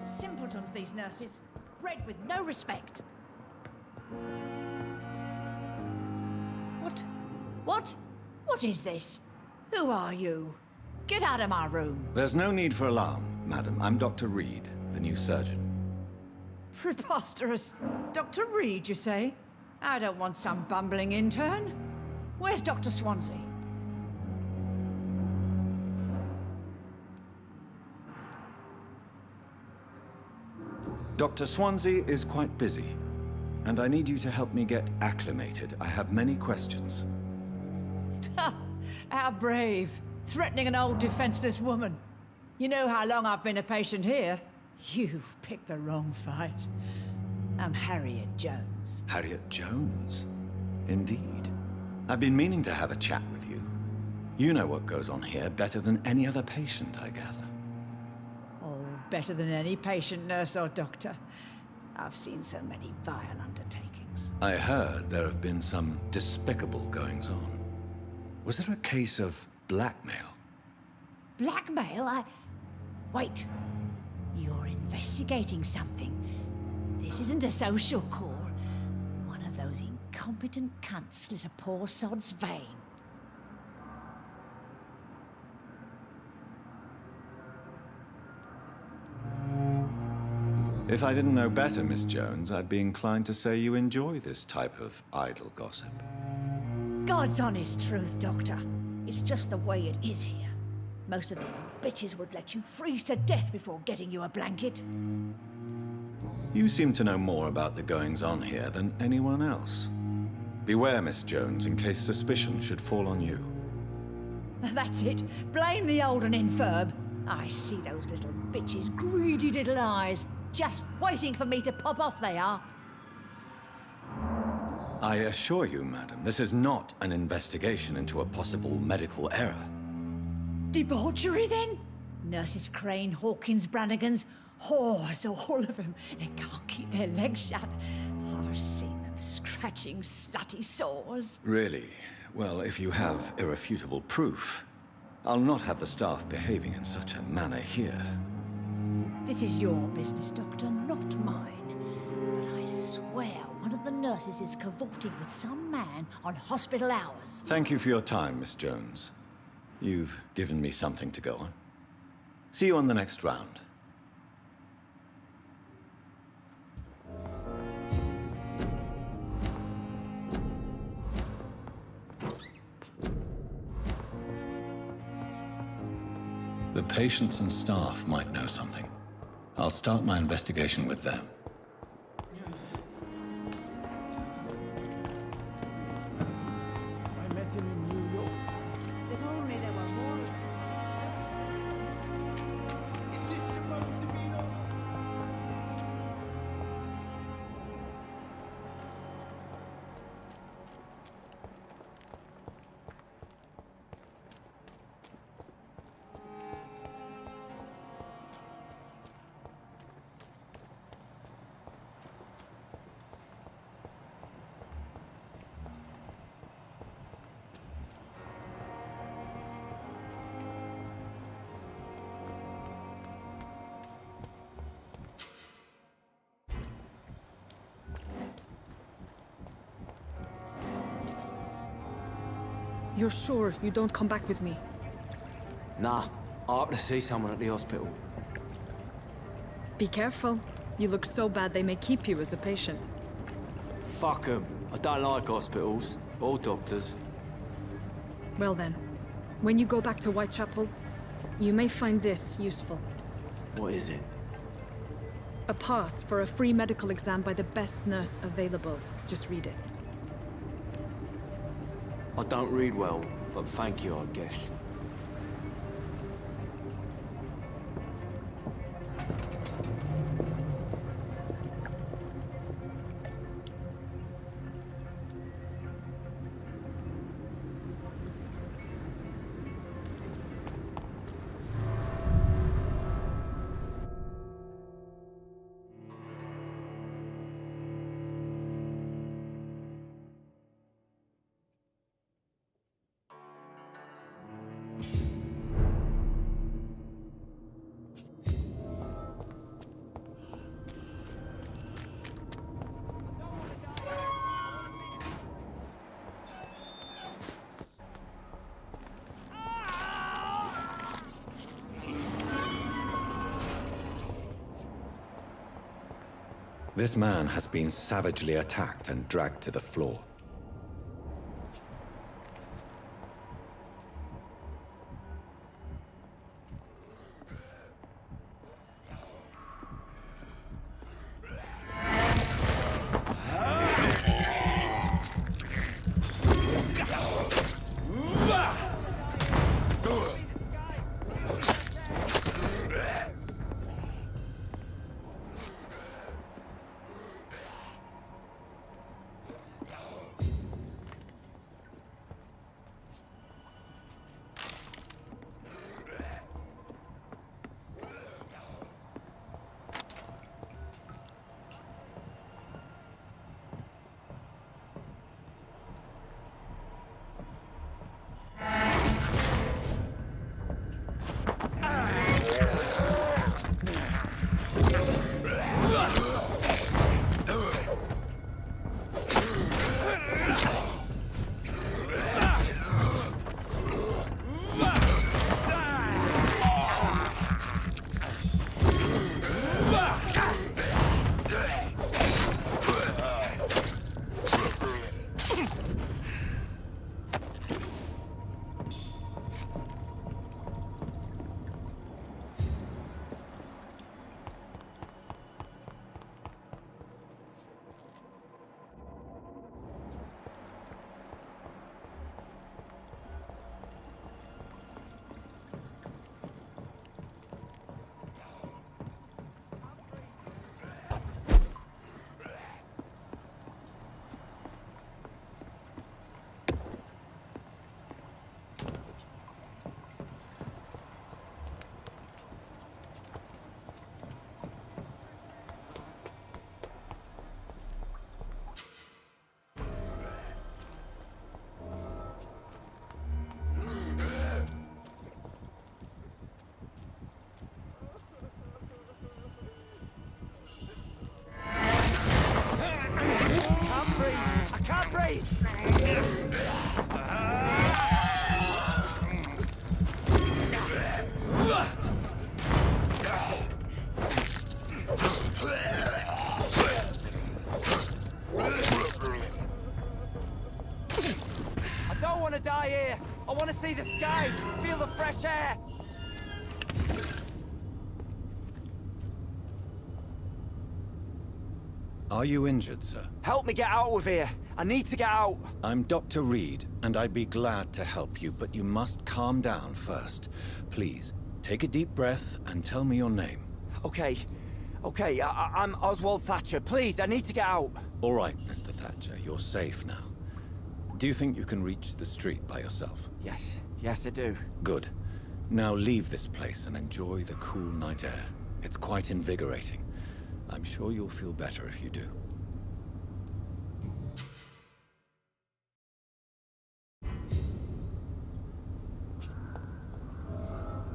Simpletons, these nurses. Bred with no respect. What is this? Who are you? Get out of my room. There's no need for alarm, madam. I'm Dr. Reed, the new surgeon. Preposterous. Dr. Reed, you say? I don't want some bumbling intern. Where's Dr. Swansea? Dr. Swansea is quite busy, and I need you to help me get acclimated. I have many questions. How brave. Threatening an old defenseless woman. You know how long I've been a patient here? You've picked the wrong fight. I'm Harriet Jones. Harriet Jones? Indeed. I've been meaning to have a chat with you. You know what goes on here better than any other patient, I gather. Oh, better than any patient, nurse or doctor. I've seen so many vile undertakings. I heard there have been some despicable goings-on. Was there a case of blackmail? Blackmail? Wait. You're investigating something. This isn't a social call. One of those incompetent cunts slit a poor sod's vein. If I didn't know better, Miss Jones, I'd be inclined to say you enjoy this type of idle gossip. God's honest truth, Doctor. It's just the way it is here. Most of these bitches would let you freeze to death before getting you a blanket. You seem to know more about the goings-on here than anyone else. Beware, Miss Jones, in case suspicion should fall on you. That's it. Blame the old and infirm. I see those little bitches' greedy little eyes. Just waiting for me to pop off, they are. I assure you, madam, this is not an investigation into a possible medical error. Debauchery, then? Nurses Crane, Hawkins, Brannigans, whores, all of them. They can't keep their legs shut. I've seen them scratching slutty sores. Really? Well, if you have irrefutable proof, I'll not have the staff behaving in such a manner here. This is your business, Doctor, not mine. But I swear one of the nurses is cavorting with some man on hospital hours. Thank you for your time, Miss Jones. You've given me something to go on. See you on the next round. The patients and staff might know something. I'll start my investigation with them. I met him in New York. If only there were more of us. Is this supposed to be the... You're sure you don't come back with me? Nah, I have to see someone at the hospital. Be careful. You look so bad they may keep you as a patient. Fuck 'em. I don't like hospitals, or doctors. Well then, when you go back to Whitechapel, you may find this useful. What is it? A pass for a free medical exam by the best nurse available. Just read it. I don't read well, but thank you, I guess. This man has been savagely attacked and dragged to the floor. I don't want to die here. I want to see the sky, feel the fresh air. Are you injured, sir? Help me get out of here. I need to get out. I'm Dr. Reed, and I'd be glad to help you, but you must calm down first. Please, take a deep breath and tell me your name. Okay. I'm Oswald Thatcher. Please, I need to get out. All right, Mr. Thatcher, you're safe now. Do you think you can reach the street by yourself? Yes, I do. Good. Now leave this place and enjoy the cool night air. It's quite invigorating. I'm sure you'll feel better if you do.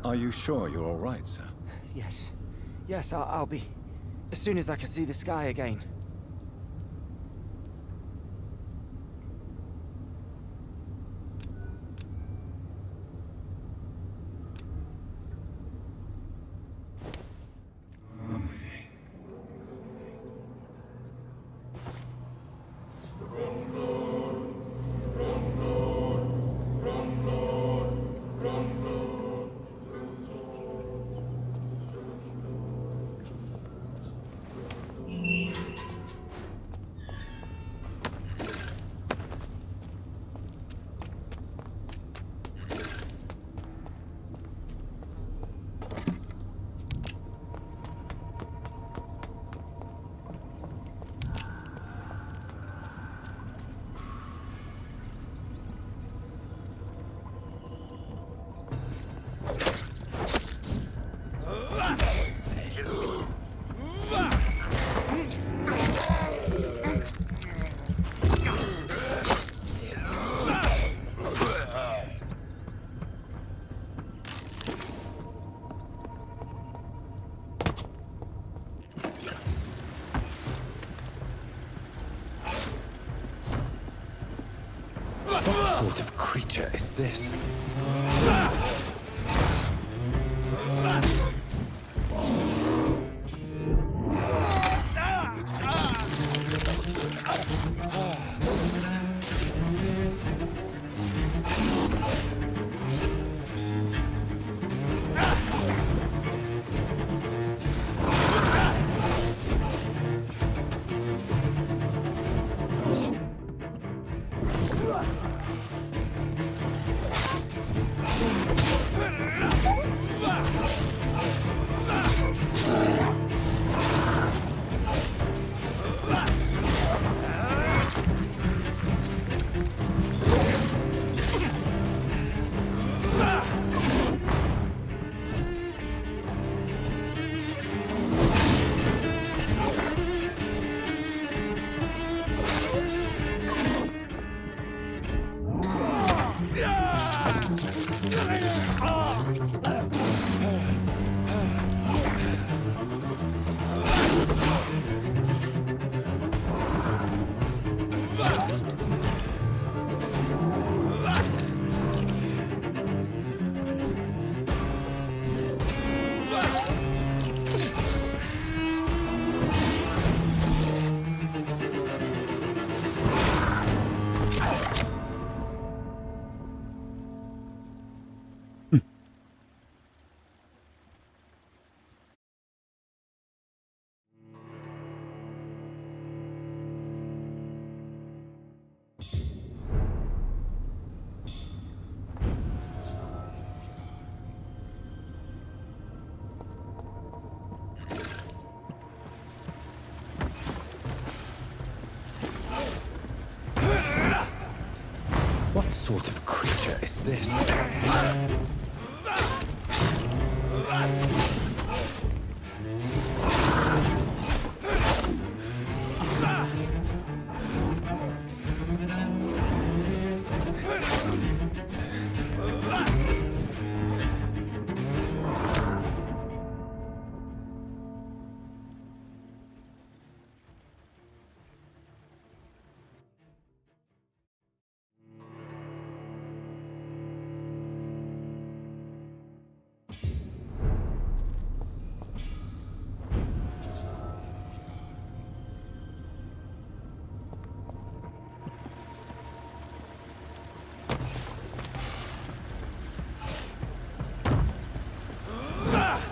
Are you sure you're all right, sir? Yes, I'll be... as soon as I can see the sky again. sort of creature is this? What sort of creature is this?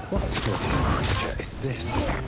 What sort of creature is this?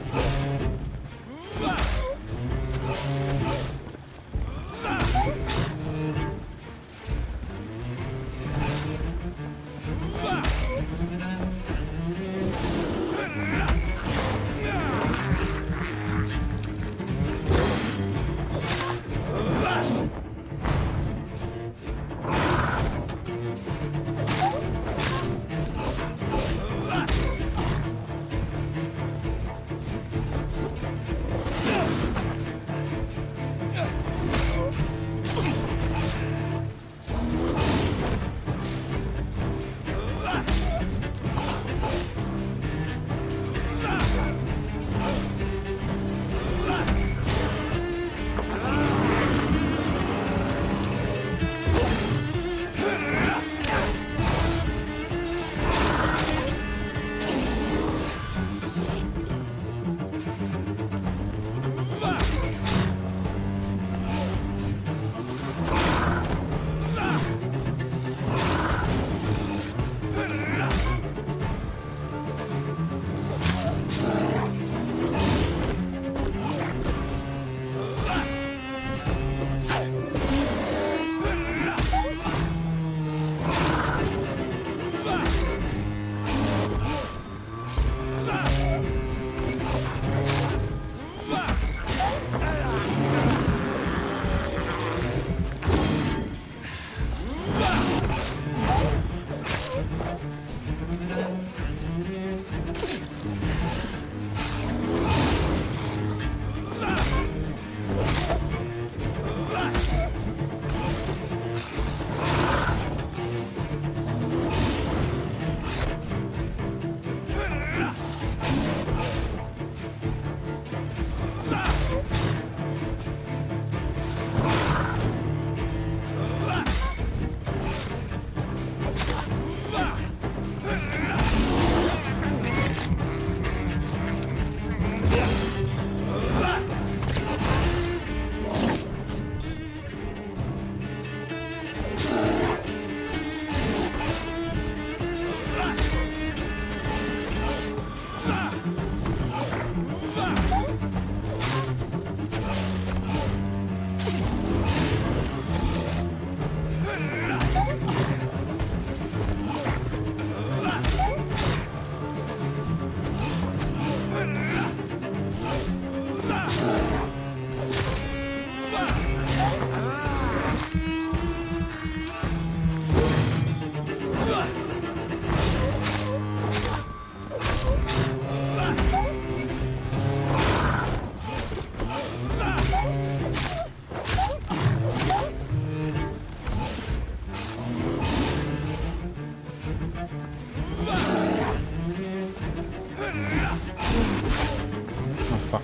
Apa?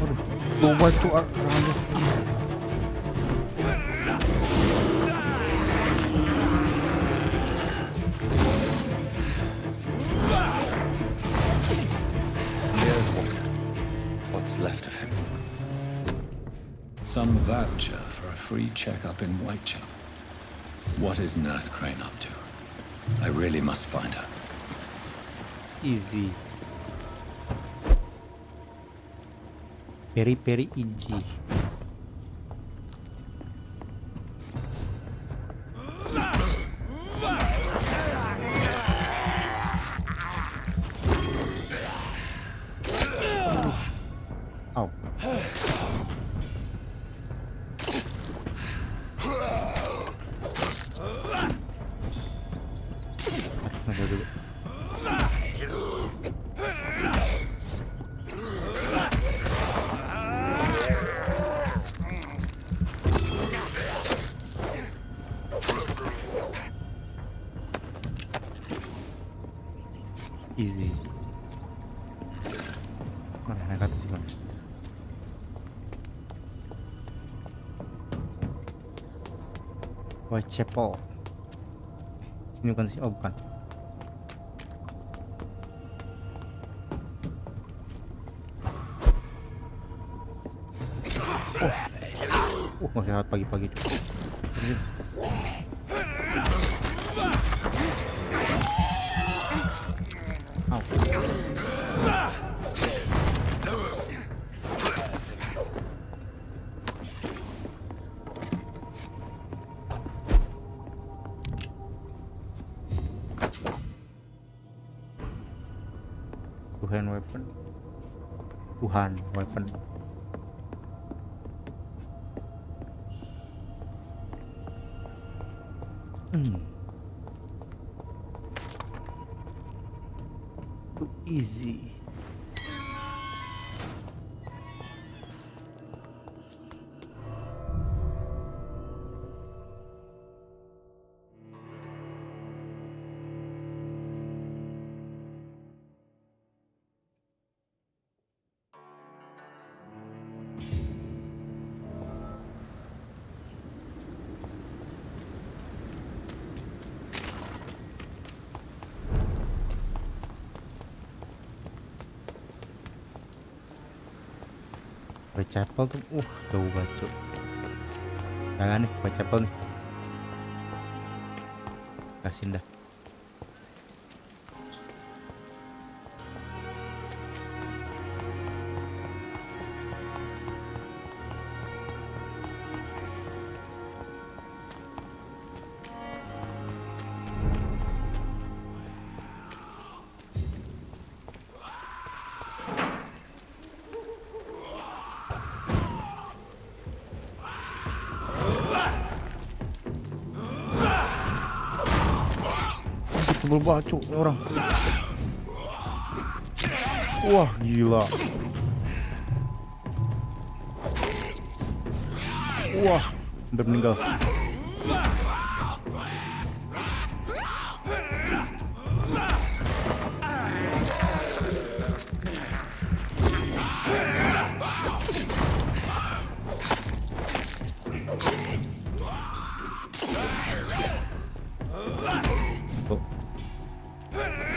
Aduh, coba tuh arahnya. Here's what's left of him. Some voucher for a free checkup in Whitechapel. What is Nurse Crane up to? I really must find her. Easy. Very easy. Oh. Ada dulu. Easy. Mana naik ke atas mana? Whitechapel. Ini bukan sih? Oh bukan. Masih lewat pagi-pagi juga. Au. Tuhan weapon. Too easy. Whitechapel tuh, jauh banget cuy. Jangan nih, Whitechapel nih. Kasihin dah. Tebel banget cuy orang. Wah gila. Wah udah meninggal.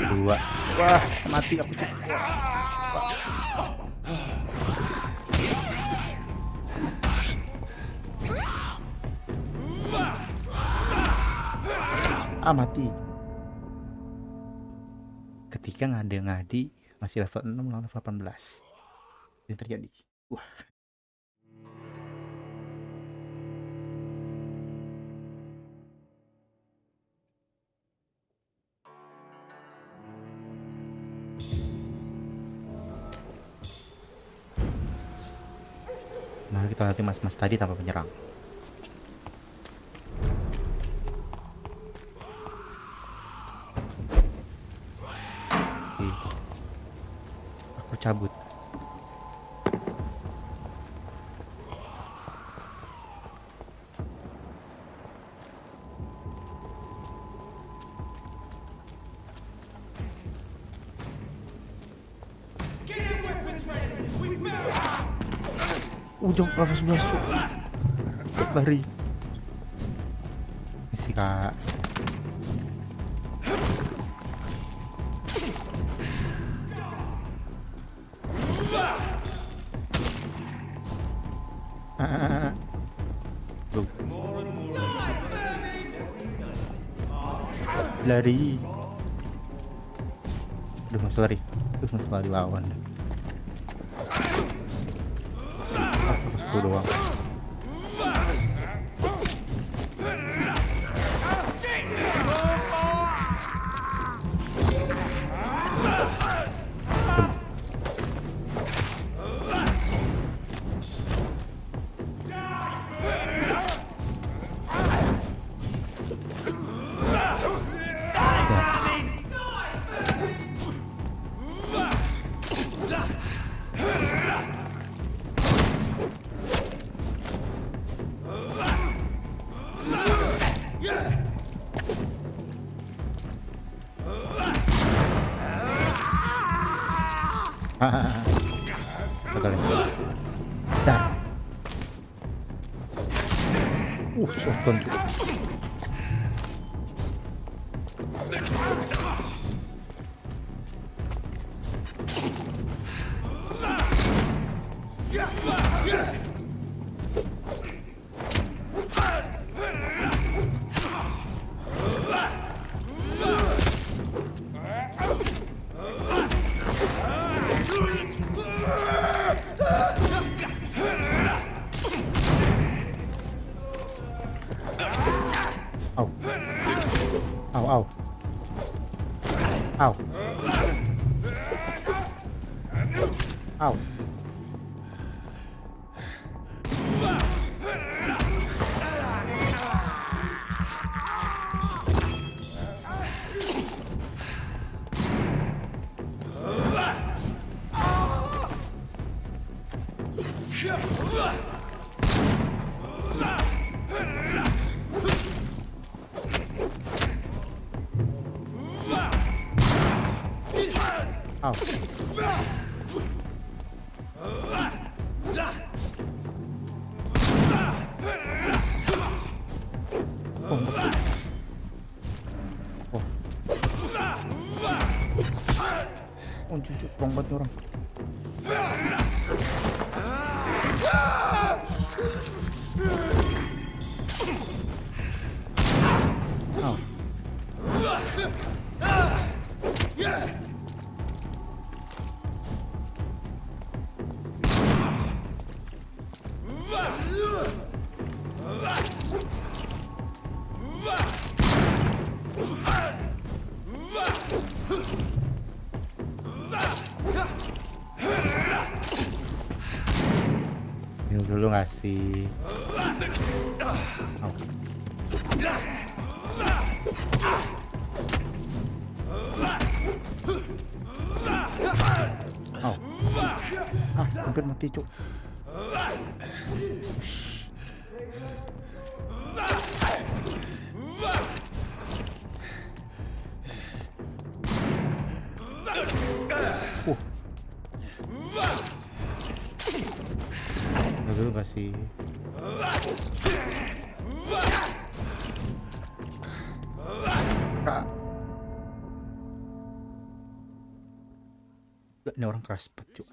Dua. Wah, mati aku. Mati. Ketika ngadi masih level 6 lawan level 18. Yang terjadi. Wah. Mari kita latih mas-mas tadi tanpa menyerang. Oke. Aku cabut. Jauh level 11 cu. Lari. Misi kak. Tuh. Lari. Aduh masih lari. Terus masih malah dilawan. Aku doang. Gagal ya. Dar. Shotgun tuh. Au. Au. Au. Au. Oh, cucuk, kurang banget orang. Au. Ini dulu ngasih. Oh. Oh. Hampir mati cuk. Dulu kasih. Kak. Ini orang keras banget cuk.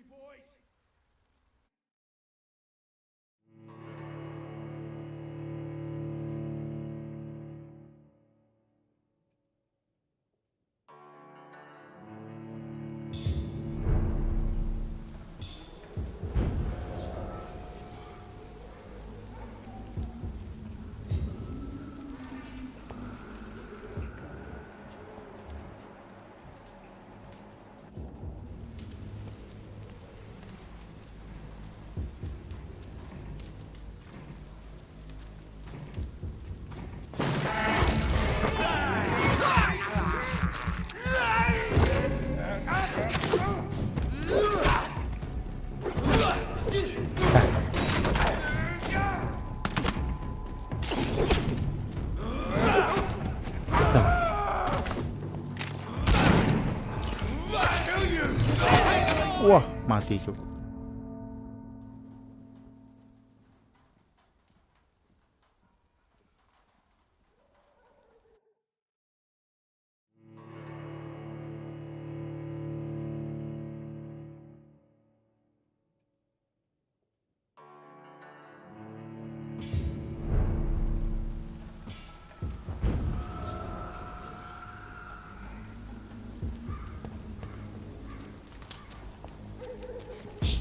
Wah, mati cuk.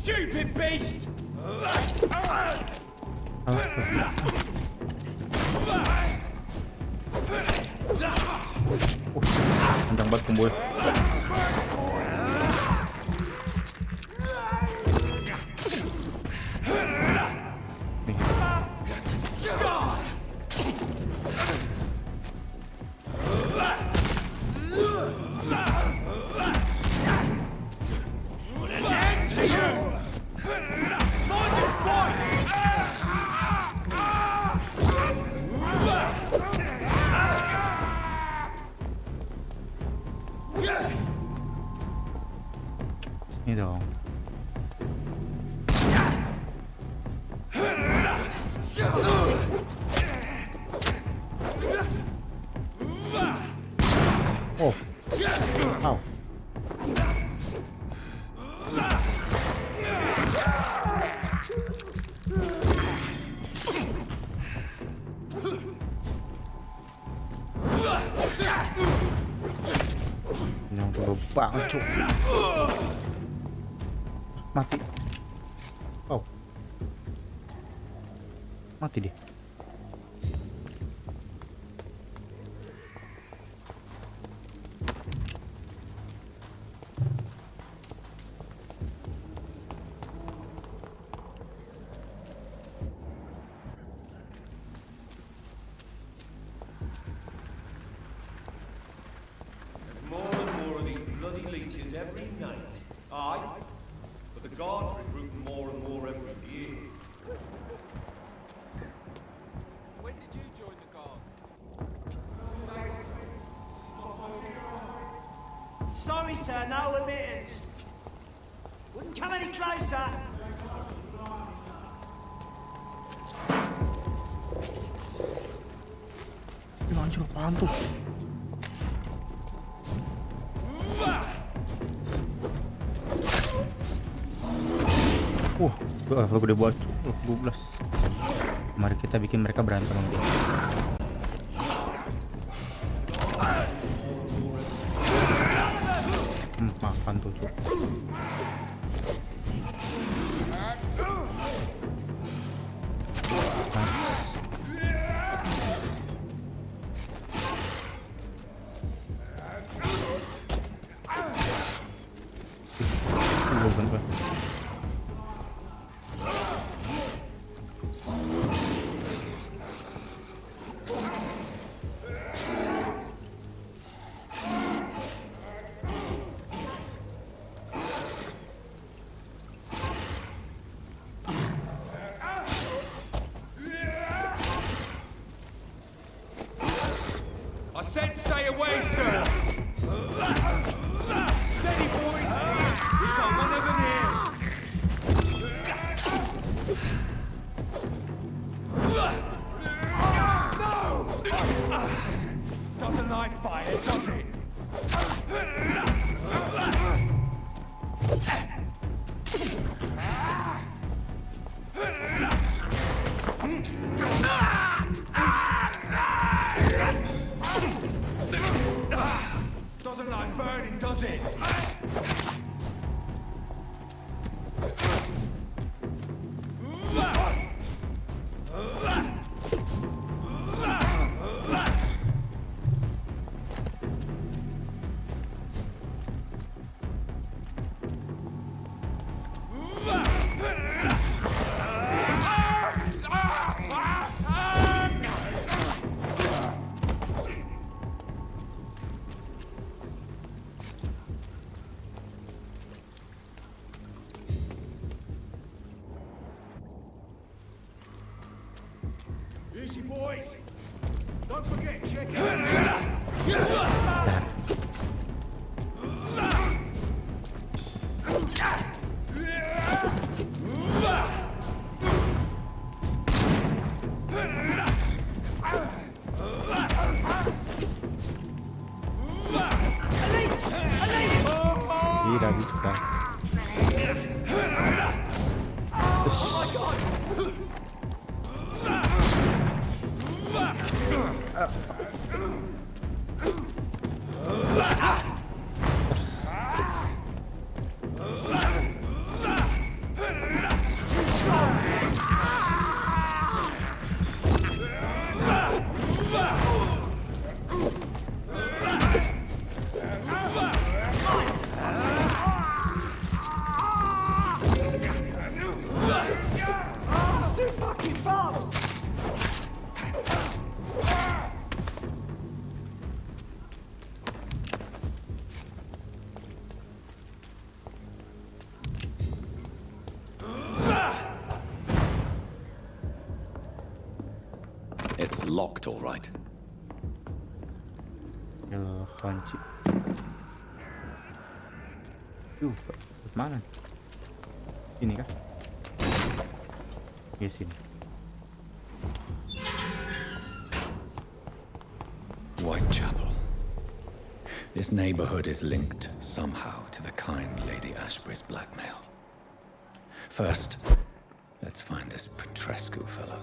Stupid beast! Kencang banget kumpul. Nih. Ini dong. Oh. Ow. Yang perlu banget cuk. Mati. Oh. Mati dia. More and more of these bloody leeches every night. Aye. But the guards recruit more and more every year. When did you join the guard? Sorry, sir, no admittance. Wouldn't come any closer. Ya anjir, apaan tuh? Gede banget. 12. Mari kita bikin mereka berantem sama dia. Makan tuh cuk. I said stay away, sir! Steady, boys! We've got one of them here! No! Doesn't like fire, does it? Doesn't like burning, does it? Easy, boys. Don't forget, check it. nggak bisa. It's too fucking fast! It's locked, all right. Kunci. Mana? Ini kah? Ya sini. Whitechapel. This neighborhood is linked somehow to the kind Lady Ashbury's blackmail. First, let's find this Petrescu fellow.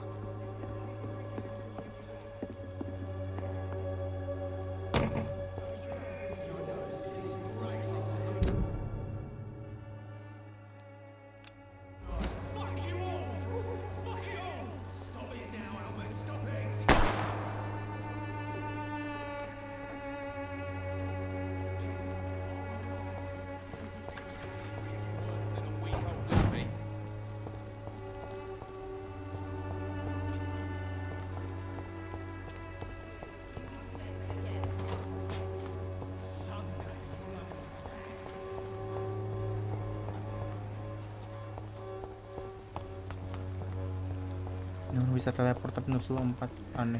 Yang bisa teleport tapi nggak bisa lompat, aneh.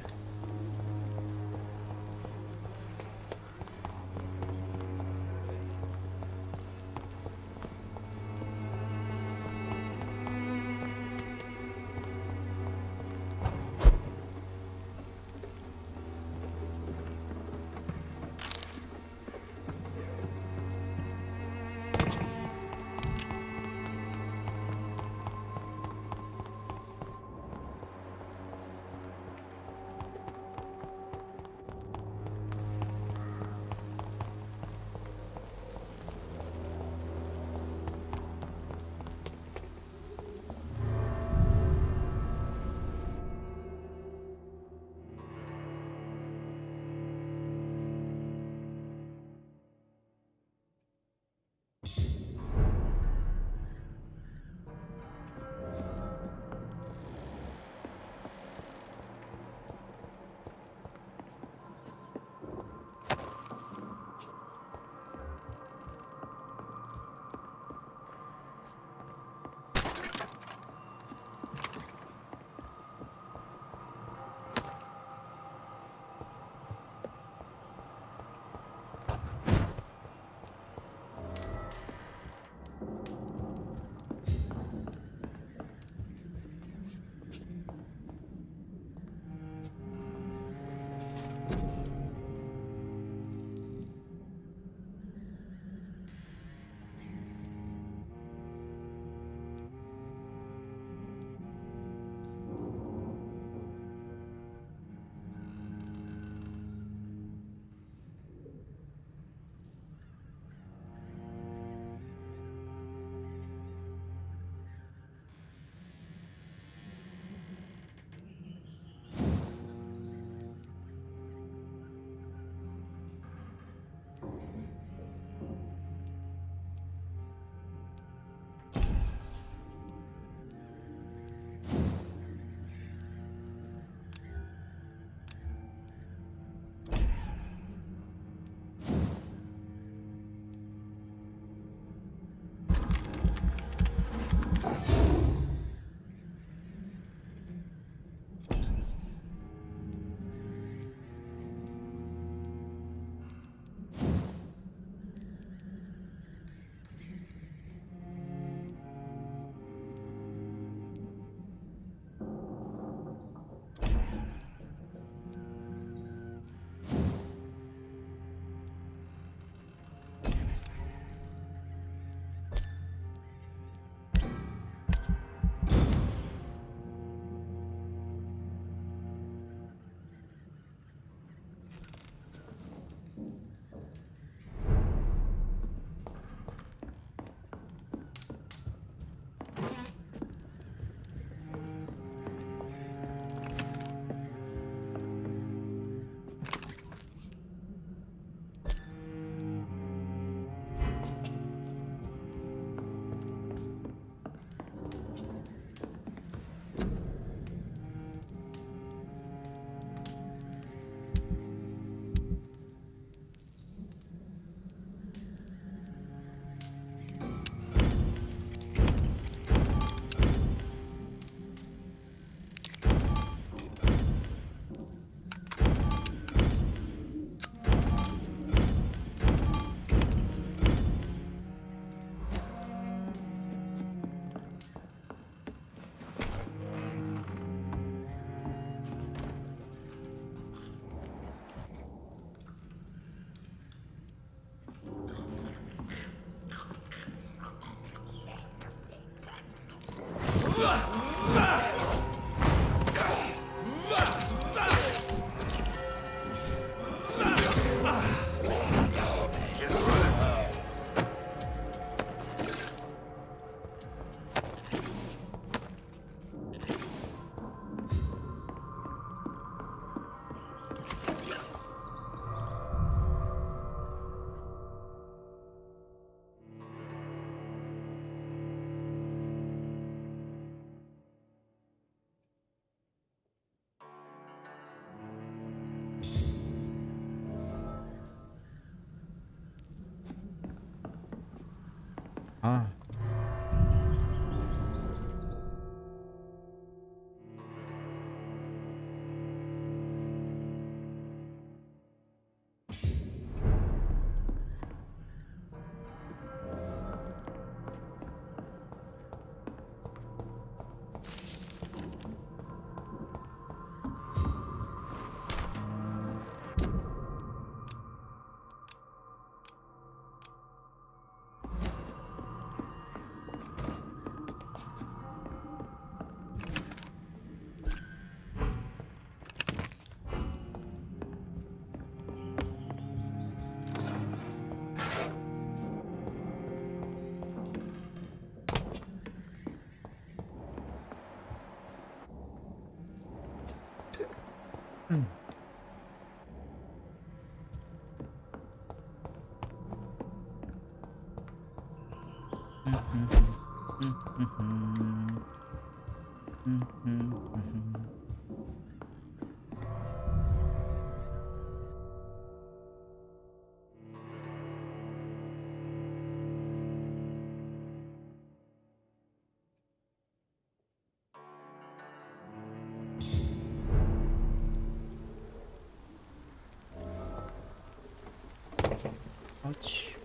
Ouch.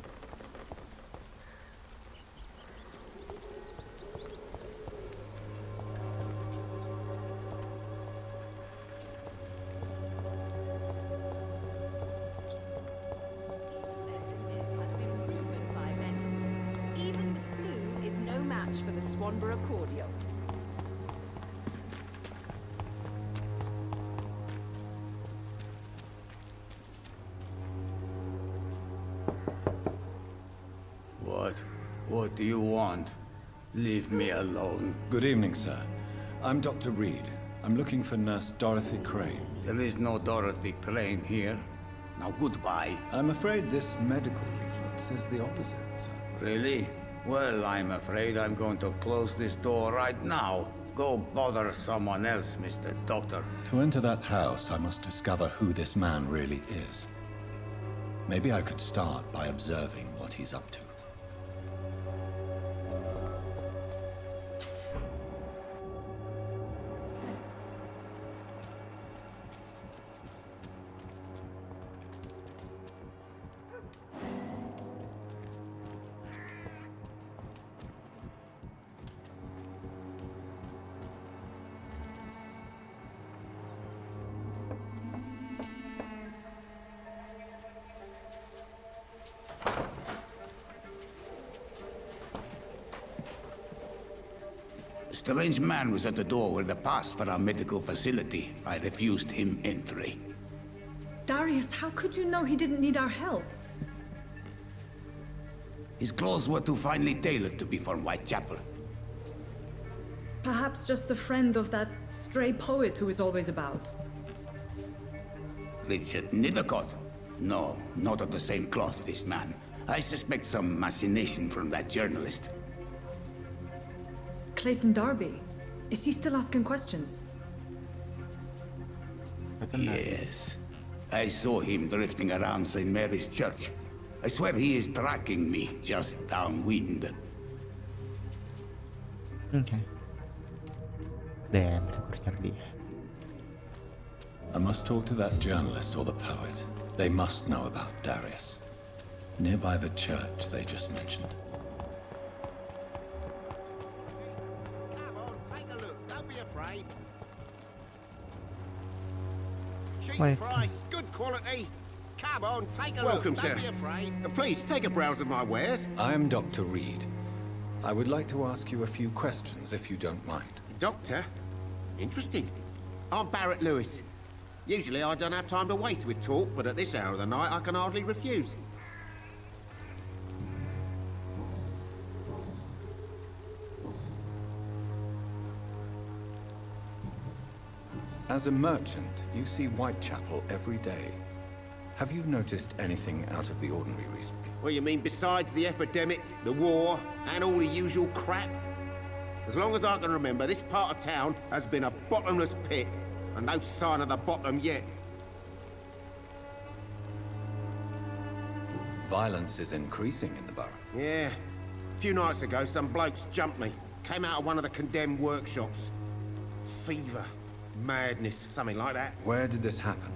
Even the flu is no match for the Swanborough cordial. What do you want? Leave me alone. Good evening, sir. I'm Dr. Reed. I'm looking for Nurse Dorothy Crane. There is no Dorothy Crane here. Now goodbye. I'm afraid this medical leaflet says the opposite, sir. Really? Well, I'm afraid I'm going to close this door right now. Go bother someone else, Mr. Doctor. To enter that house, I must discover who this man really is. Maybe I could start by observing what he's up to. A strange man was at the door with a pass for our medical facility. I refused him entry. Darius, how could you know he didn't need our help? His clothes were too finely tailored to be from Whitechapel. Perhaps just a friend of that stray poet who is always about. Richard Nethercott? No, not of the same cloth, this man. I suspect some machination from that journalist. Clayton Darby. Is he still asking questions? Yes. I saw him drifting around St. Mary's Church. I swear he is tracking me just downwind. Okay. Damn, aku harus cari dia. I must talk to that journalist or the poet. They must know about Darius. Nearby the church they just mentioned. Come on, take a look. Don't be afraid. Cheap Wait. price, good quality. Come on, take a Welcome, look. sir. Don't be afraid. Please take a browse of my wares. I'm Dr. Reed. I would like to ask you a few questions if you don't mind. Doctor? Interesting. I'm Barrett Lewis. Usually I don't have time to waste with talk, but at this hour of the night I can hardly refuse. As a merchant, you see Whitechapel every day. Have you noticed anything out of the ordinary recently? What you mean besides the epidemic, the war, and all the usual crap? As long as I can remember, this part of town has been a bottomless pit, and no sign of the bottom yet. Violence is increasing in the borough. Yeah, A few nights ago, some blokes jumped me. Came out of one of the condemned workshops. Fever, madness, something like that. Where did this happen?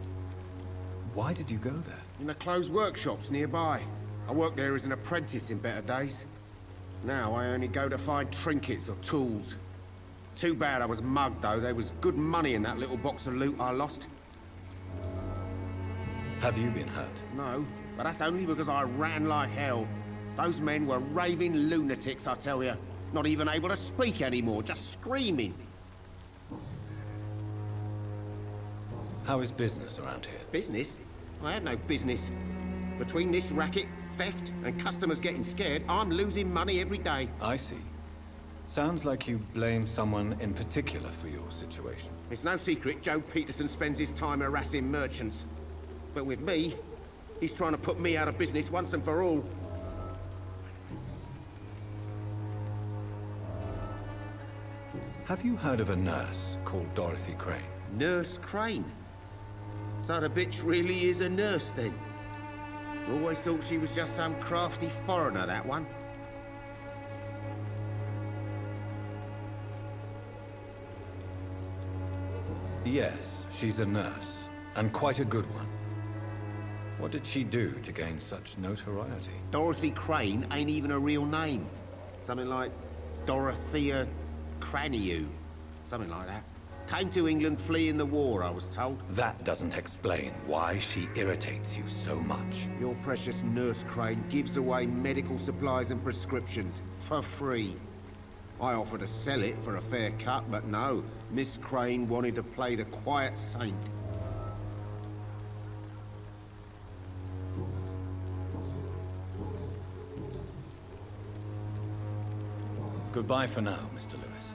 Why did you go there? In the closed workshops nearby. I worked there as an apprentice in better days. Now I only go to find trinkets or tools. Too bad I was mugged, though. There was good money in that little box of loot I lost. Have you been hurt? No, but that's only because I ran like hell. Those men were raving lunatics, I tell you. Not even able to speak anymore, just screaming. How is business around here? Business? I had no business. Between this racket, theft, and customers getting scared, I'm losing money every day. I see. Sounds like you blame someone in particular for your situation. It's no secret Joe Peterson spends his time harassing merchants. But with me, he's trying to put me out of business once and for all. Have you heard of a nurse called Dorothy Crane? Nurse Crane? So the bitch really is a nurse, then? Always thought she was just some crafty foreigner, that one. Yes, she's a nurse, and quite a good one. What did she do to gain such notoriety? Dorothy Crane ain't even a real name. Something like Dorothea Craniu. Something like that. Came to England fleeing the war, I was told. That doesn't explain why she irritates you so much. Your precious Nurse Crane gives away medical supplies and prescriptions for free. I offered to sell it for a fair cut, but no. Miss Crane wanted to play the quiet saint. Goodbye for now, Mr. Lewis.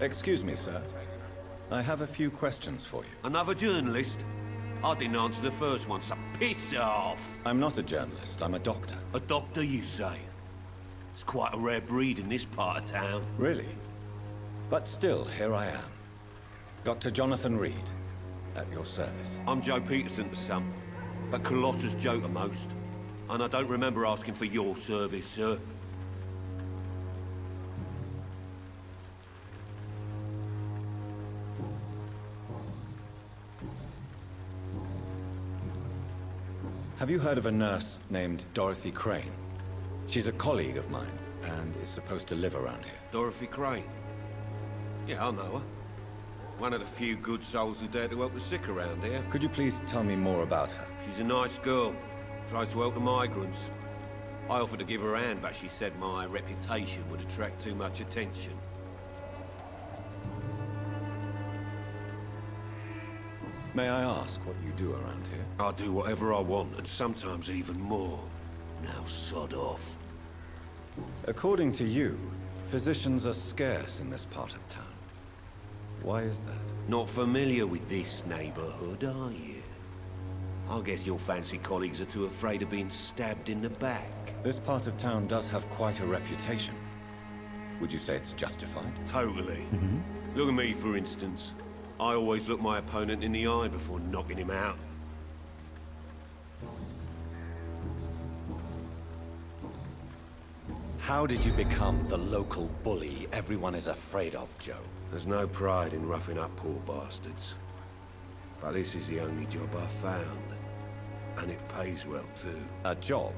Excuse me, sir. I have a few questions for you. Another journalist? I didn't answer the first one, so piss off! I'm not a journalist, I'm a doctor. A doctor, you say? It's quite a rare breed in this part of town. Really? But still, here I am. Dr. Jonathan Reed, at your service. I'm Joe Peterson to some, but Colossus Joe to most. And I don't remember asking for your service, sir. Have you heard of a nurse named Dorothy Crane? She's a colleague of mine, and is supposed to live around here. Dorothy Crane? Yeah, I know her. One of the few good souls who dare to help the sick around here. Could you please tell me more about her? She's a nice girl. Tries to help the migrants. I offered to give her a hand, but she said my reputation would attract too much attention. May I ask what you do around here? I do whatever I want, and sometimes even more. Now sod off. According to you, physicians are scarce in this part of town. Why is that? Not familiar with this neighborhood, are you? I guess your fancy colleagues are too afraid of being stabbed in the back. This part of town does have quite a reputation. Would you say it's justified? Totally. Look at me, for instance. I always look my opponent in the eye before knocking him out. How did you become the local bully everyone is afraid of, Joe? There's no pride in roughing up poor bastards. But this is the only job I've found. And it pays well, too. A job?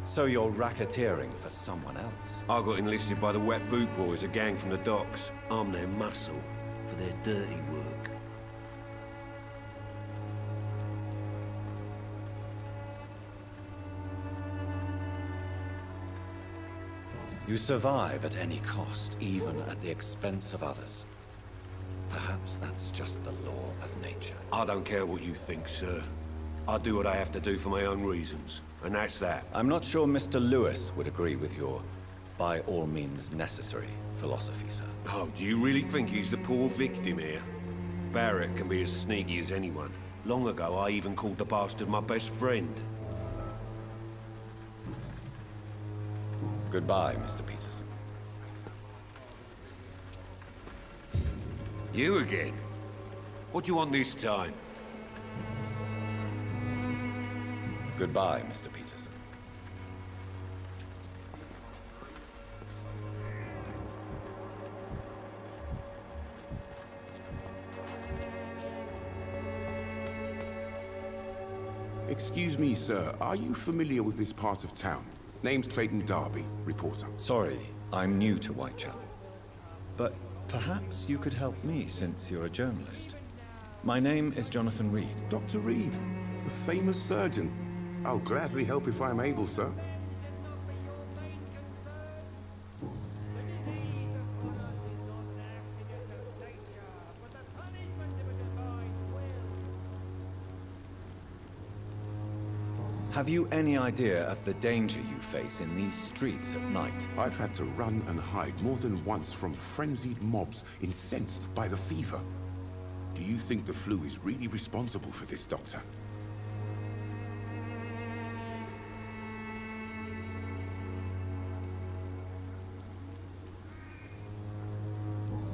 So you're racketeering for someone else? I got enlisted by the Wet Boot Boys, a gang from the docks. I'm their muscle for their dirty work. You survive at any cost, even at the expense of others. Perhaps that's just the law of nature. I don't care what you think, sir. I do what I have to do for my own reasons, and that's that. I'm not sure Mr. Lewis would agree with your by all means necessary philosophy, sir. Oh, do you really think he's the poor victim here? Barrett can be as sneaky as anyone. Long ago, I even called the bastard my best friend. Goodbye, Mr. Peterson. You again? What do you want this time? Goodbye, Mr. Peterson. Excuse me, sir. Are you familiar with this part of town? Name's Clayton Darby, reporter. Sorry, I'm new to Whitechapel. But perhaps you could help me since you're a journalist. My name is Jonathan Reed. Dr. Reed, the famous surgeon. I'll gladly help if I'm able, sir. Have you any idea of the danger you face in these streets at night? I've had to run and hide more than once from frenzied mobs incensed by the fever. Do you think the flu is really responsible for this, Doctor?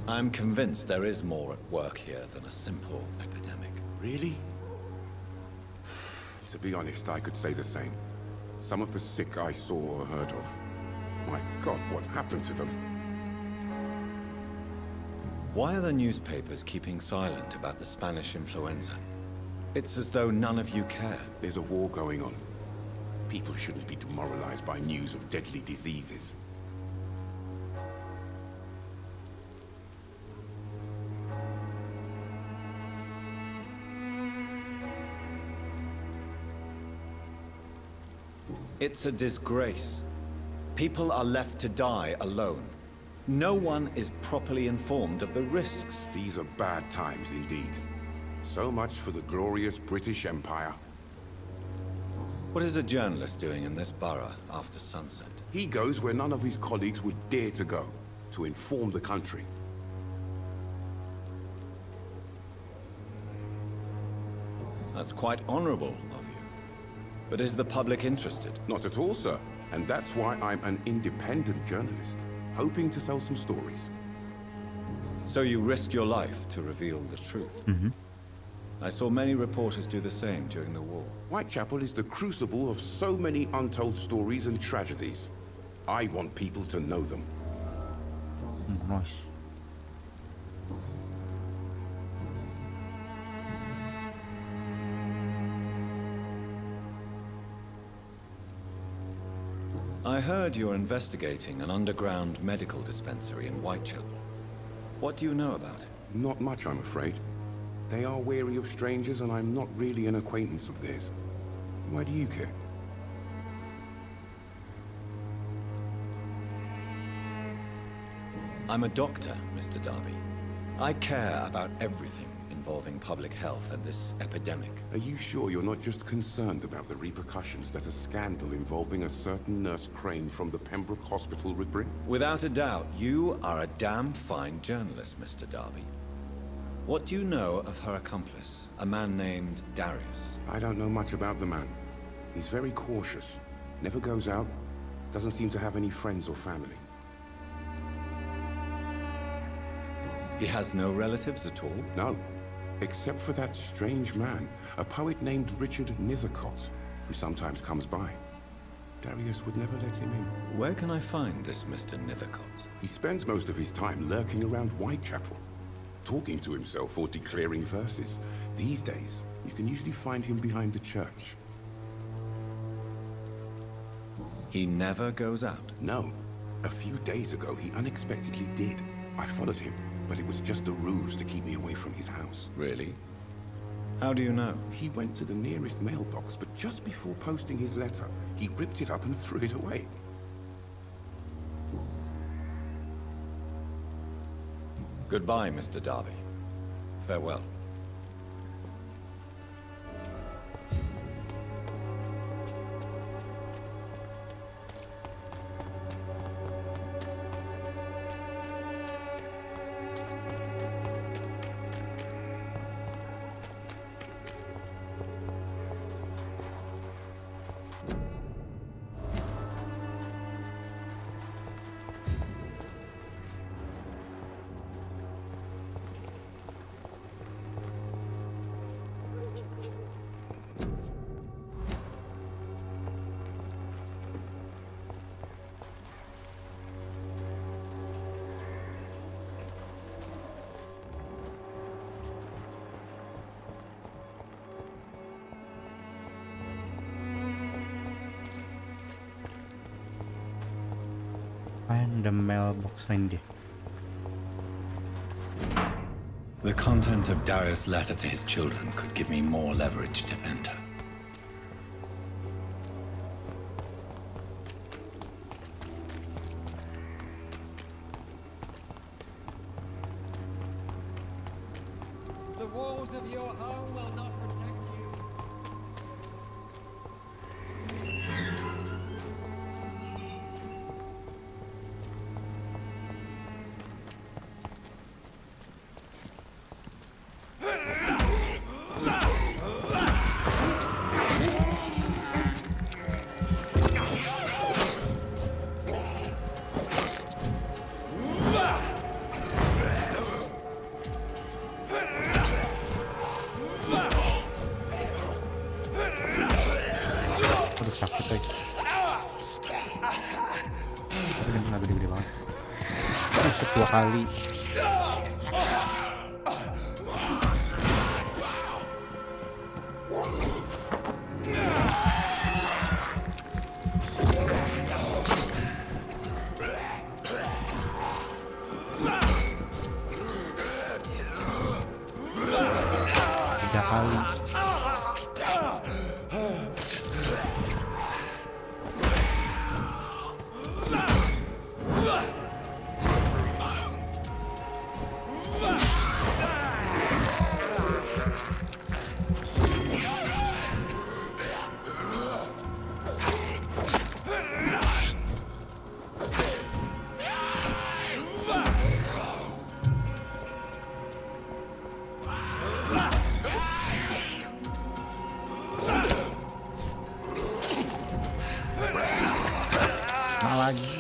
I'm convinced there is more at work here than a simple epidemic. Really? To be honest, I could say the same. Some of the sick I saw or heard of. My God, what happened to them? Why are the newspapers keeping silent about the Spanish influenza? It's as though none of you care. There's a war going on. People shouldn't be demoralized by news of deadly diseases. It's a disgrace. People are left to die alone. No one is properly informed of the risks. These are bad times indeed. So much for the glorious British Empire. What is a journalist doing in this borough after sunset? He goes where none of his colleagues would dare to go, to inform the country. That's quite honorable of you. But is the public interested? Not at all, sir. And that's why I'm an independent journalist, hoping to sell some stories. So you risk your life to reveal the truth? I saw many reporters do the same during the war. Whitechapel is the crucible of so many untold stories and tragedies. I want people to know them. Nice. I heard you're investigating an underground medical dispensary in Whitechapel. What do you know about it? Not much, I'm afraid. They are wary of strangers, and I'm not really an acquaintance of theirs. Why do you care? I'm a doctor, Mr. Darby. I care about everything involving public health and this epidemic. Are you sure you're not just concerned about the repercussions that a scandal involving a certain Nurse Crane from the Pembroke Hospital would bring? Without a doubt, you are a damn fine journalist, Mr. Darby. What do you know of her accomplice, a man named Darius? I don't know much about the man. He's very cautious. Never goes out. Doesn't seem to have any friends or family. He has no relatives at all? No. Except for that strange man, a poet named Richard Nethercott, who sometimes comes by. Darius would never let him in. Where can I find this Mr. Nethercott? He spends most of his time lurking around Whitechapel, talking to himself or declaring verses. These days, you can usually find him behind the church. He never goes out? No. A few days ago, he unexpectedly did. I followed him, but it was just a ruse to keep me away from his house. Really? How do you know? He went to the nearest mailbox, but just before posting his letter, he ripped it up and threw it away. Goodbye, Mr. Darby. Farewell. Ada mailbox lain dia. The content of Darius' letter to his children could give me more leverage to enter. The walls of your home will not protect you. Aduh sakit guys. Tapi kan nggak gede-gede banget. Masuk 2 kali. Tiga kali. Nah lagi.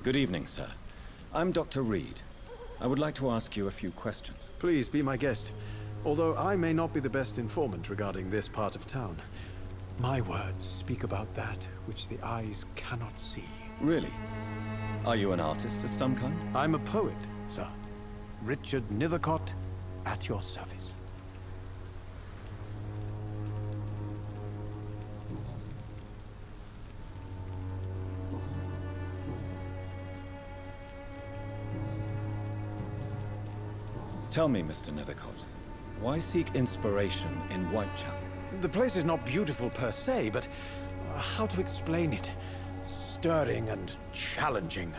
Good evening, sir. I'm Dr. Reed. I would like to ask you a few questions. Please be my guest. Although I may not be the best informant regarding this part of town, my words speak about that which the eyes cannot see. Really? Are you an artist of some kind? I'm a poet, sir. Richard Nethercott, at your service. Tell me, Mr. Nethercott, why seek inspiration in Whitechapel? The place is not beautiful per se, but how to explain it? Stirring and challenging.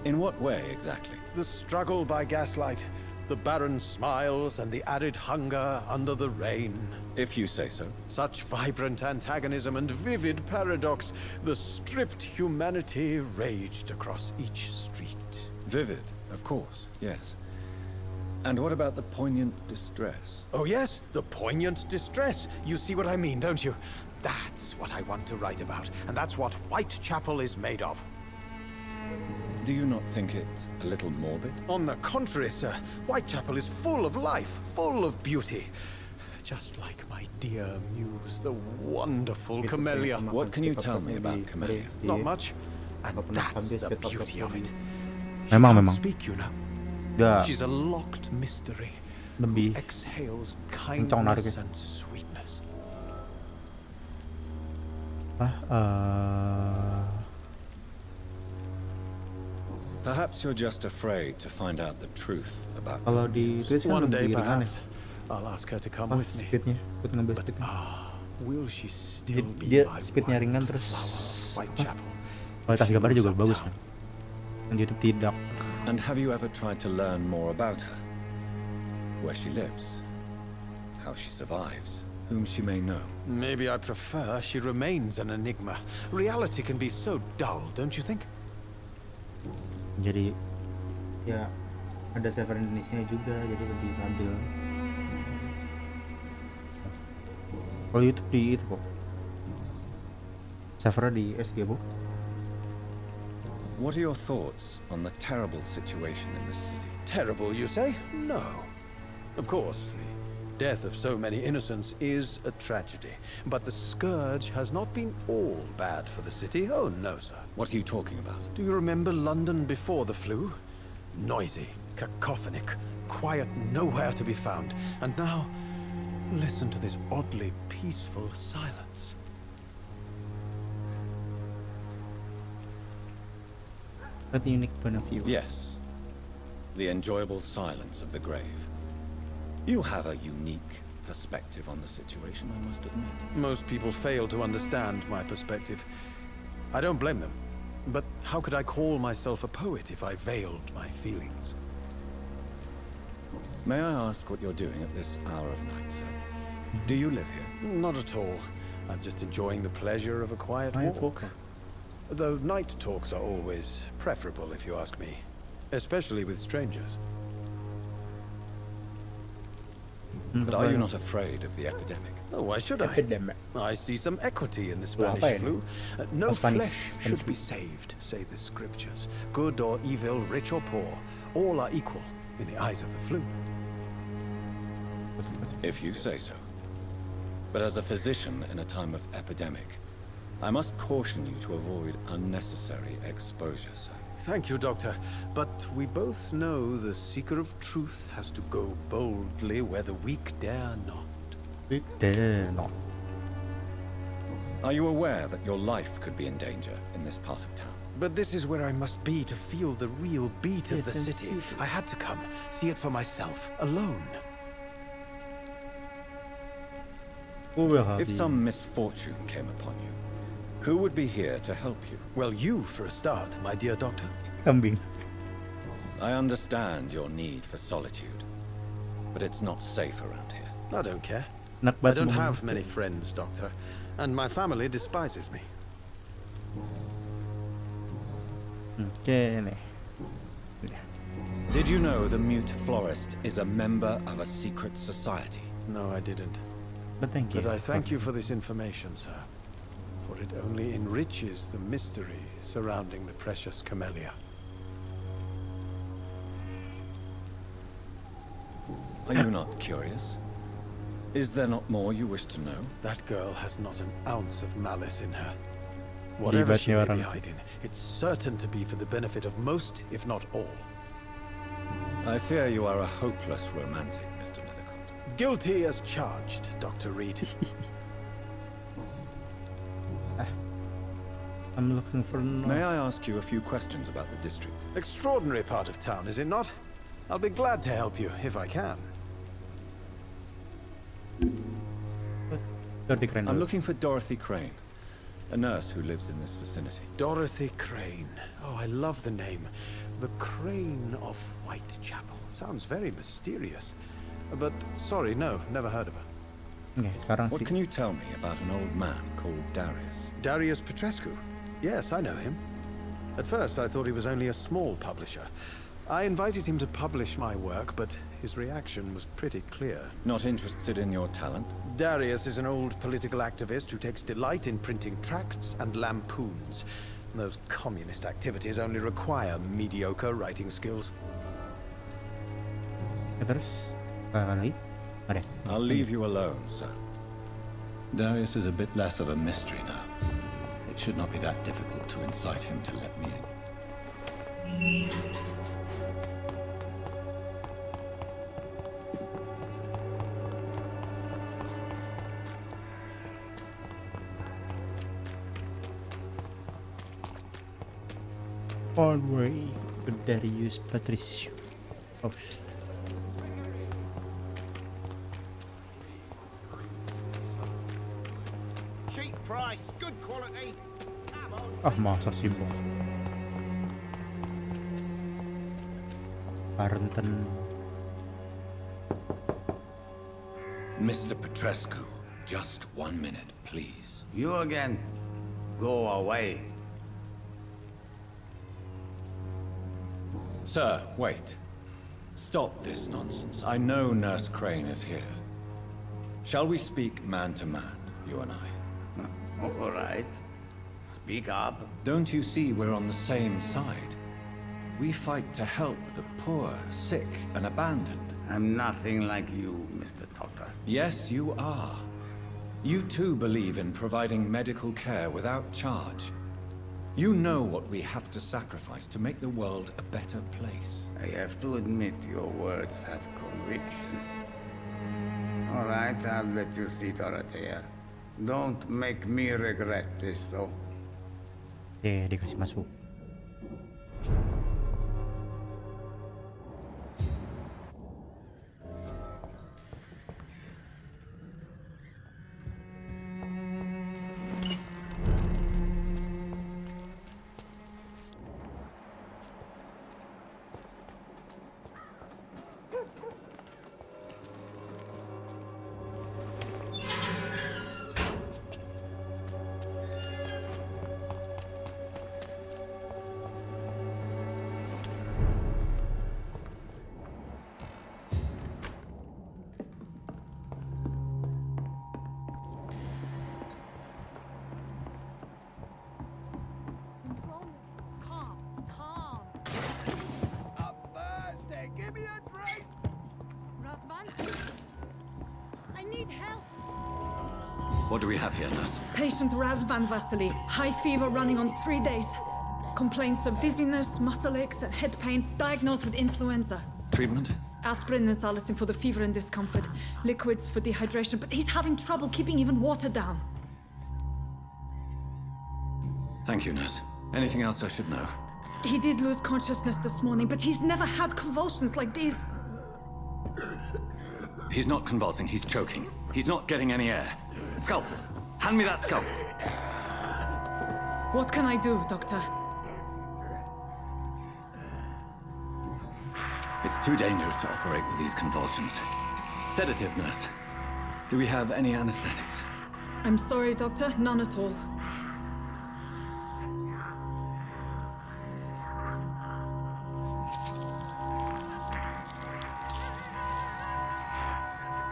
In what way, exactly? The struggle by gaslight, the barren smiles and the added hunger under the rain. If you say so. Such vibrant antagonism and vivid paradox, the stripped humanity raged across each street. Vivid, of course, yes. And what about the poignant distress? Oh yes, the poignant distress. You see what I mean, don't you? That's what I want to write about, and that's what Whitechapel is made of. Do you not think it a little morbid? On the contrary, sir. Whitechapel is full of life, full of beauty. Just like my dear muse, the wonderful Camellia. What can you tell me about Camellia? Not much. And that's the beauty of it. She Memang. can't speak, you know. Dia She's a locked mystery. lebih Exhales kencang nariknya. kindness and sweetness. Perhaps you're just afraid to find out the truth about Kalau di Twitch kan One day, lebih ringan ya. perhaps, I'll ask her to come with me. Speednya, ikut ngambil speednya. Will she still be Dia my speednya ringan terus Whitechapel? kualitas gambarnya juga bagus kan. Dan YouTube tidak. And have you ever tried to learn more about her? Where she lives? How she survives? Whom she may know? Maybe I prefer she remains an enigma. Reality can be so dull, don't you think? Jadi ya ada server Indonesia juga, jadi lebih adil. Kalau YouTube di itu kok. Servernya di SG, Bu. What are your thoughts on the terrible situation in this city? Terrible, you say? No. Of course, the death of so many innocents is a tragedy. But the scourge has not been all bad for the city. Oh, no, sir. What are you talking about? Do you remember London before the flu? Noisy, cacophonic, quiet nowhere to be found. And now, listen to this oddly peaceful silence. That's a unique point of view. Yes. The enjoyable silence of the grave. You have a unique perspective on the situation, I must admit. Most people fail to understand my perspective. I don't blame them. But how could I call myself a poet if I veiled my feelings? May I ask what you're doing at this hour of night, sir? Do you live here? Not at all. I'm just enjoying the pleasure of a quiet walk. Though night talks are always preferable, if you ask me. Especially with strangers. But are you not afraid of the epidemic? Oh, why should I? I see some equity in the Spanish flu. No flesh should be saved, say the scriptures. Good or evil, rich or poor, all are equal in the eyes of the flu. If you say so. But as a physician in a time of epidemic, I must caution you to avoid unnecessary exposure, sir. Thank you, Doctor. But we both know the seeker of truth has to go boldly where the weak dare not. Weak dare not. Are you aware that your life could be in danger in this part of town? But this is where I must be to feel the real beat of the city. I had to come, see it for myself, alone. If some misfortune came upon you, who would be here to help you? Well, you for a start, my dear doctor. Kambing. I understand your need for solitude, but it's not safe around here. I don't care. I don't have many friends, Doctor, and my family despises me. Did you know the mute florist is a member of a secret society? No, I didn't. But thank you. But I thank you for this information, sir. For it only enriches the mystery surrounding the precious camellia. Are you not curious? Is there not more you wish to know? That girl has not an ounce of malice in her. Whatever she may be hiding, it's certain to be for the benefit of most, if not all. I fear you are a hopeless romantic, Mr. Nethercott. Guilty as charged, Dr. Reed. I'm looking for... May I ask you a few questions about the district? Extraordinary part of town, is it not? I'll be glad to help you, if I can. I'm looking for Dorothy Crane, a nurse who lives in this vicinity. Dorothy Crane. Oh, I love the name. The Crane of Whitechapel. Sounds very mysterious. But, sorry, no, never heard of her. What can you tell me about an old man called Darius? Darius Petrescu? Yes, I know him. At first, I thought he was only a small publisher. I invited him to publish my work, but his reaction was pretty clear. Not interested in your talent? Darius is an old political activist who takes delight in printing tracts and lampoons. Those communist activities only require mediocre writing skills. Terus, lagi? Ada. I'll leave you alone, sir. Darius is a bit less of a mystery now. It should not be that difficult to incite him to let me in. Onward to Darius Patricius. Cheap price, good quality. Ah, masa sih, Bang? Parenten. Mr. Petrescu, just 1 minute, please. You again? Go away. Sir, wait. Stop this nonsense. I know Nurse Crane is here. Shall we speak man to man, you and I? All right. Speak up. Don't you see we're on the same side? We fight to help the poor, sick, and abandoned. I'm nothing like you, Mr. Doctor. Yes, you are. You too believe in providing medical care without charge. You know what we have to sacrifice to make the world a better place. I have to admit your words have conviction. All right, I'll let you see Dorothea. Don't make me regret this, though. Dikasih masuk. What do we have here, nurse? Patient Razvan Vasily. High fever running on 3 days. Complaints of dizziness, muscle aches, and head pain. Diagnosed with influenza. Treatment? Aspirin and salicin for the fever and discomfort. Liquids for dehydration, but he's having trouble keeping even water down. Thank you, nurse. Anything else I should know? He did lose consciousness this morning, but he's never had convulsions like these. He's not convulsing, he's choking. He's not getting any air. Scalpel! Hand me that scalpel! What can I do, Doctor? It's too dangerous to operate with these convulsions. Sedative, nurse. Do we have any anesthetics? I'm sorry, Doctor. None at all.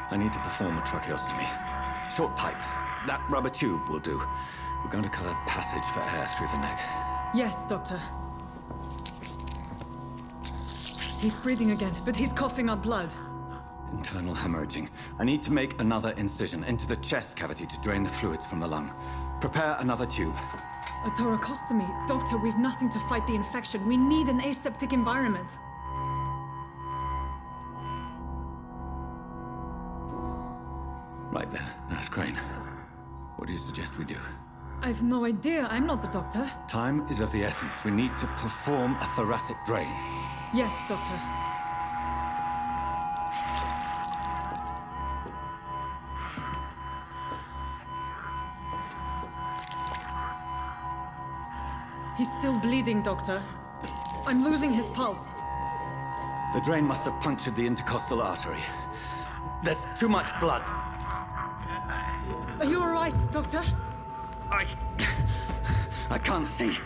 I need to perform a tracheostomy. Short pipe. That rubber tube will do. We're going to cut a passage for air through the neck. Yes, Doctor. He's breathing again, but he's coughing up blood. Internal hemorrhaging. I need to make another incision into the chest cavity to drain the fluids from the lung. Prepare another tube. A thoracostomy? Doctor, we've nothing to fight the infection. We need an aseptic environment. Right then, Nurse Crane. What do you suggest we do? I've no idea. I'm not the doctor. Time is of the essence. We need to perform a thoracic drain. Yes, Doctor. He's still bleeding, Doctor. I'm losing his pulse. The drain must have punctured the intercostal artery. There's too much blood. Are you all right, Doctor? I can't see.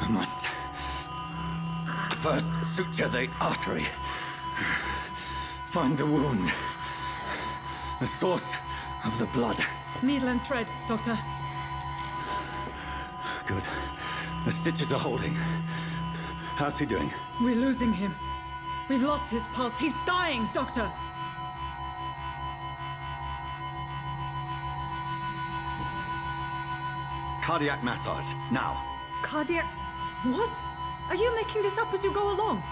I must First, suture the artery. Find the wound. The source of the blood. Needle and thread, Doctor. Good. The stitches are holding. How's he doing? We're losing him. We've lost his pulse. He's dying, Doctor! Cardiac massage, now. Cardiac... What? Are you making this up as you go along?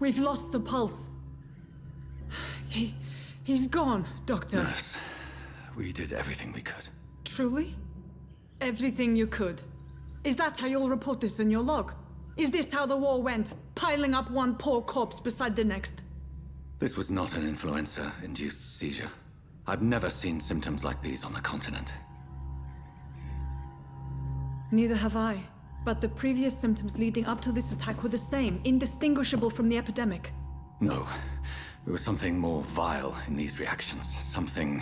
We've lost the pulse. He's gone, Doctor. Nurse, we did everything we could. Truly? Everything you could. Is that how you'll report this in your log? Is this how the war went? Piling up one poor corpse beside the next? This was not an influenza-induced seizure. I've never seen symptoms like these on the continent. Neither have I. But the previous symptoms leading up to this attack were the same, indistinguishable from the epidemic. No. There was something more vile in these reactions. Something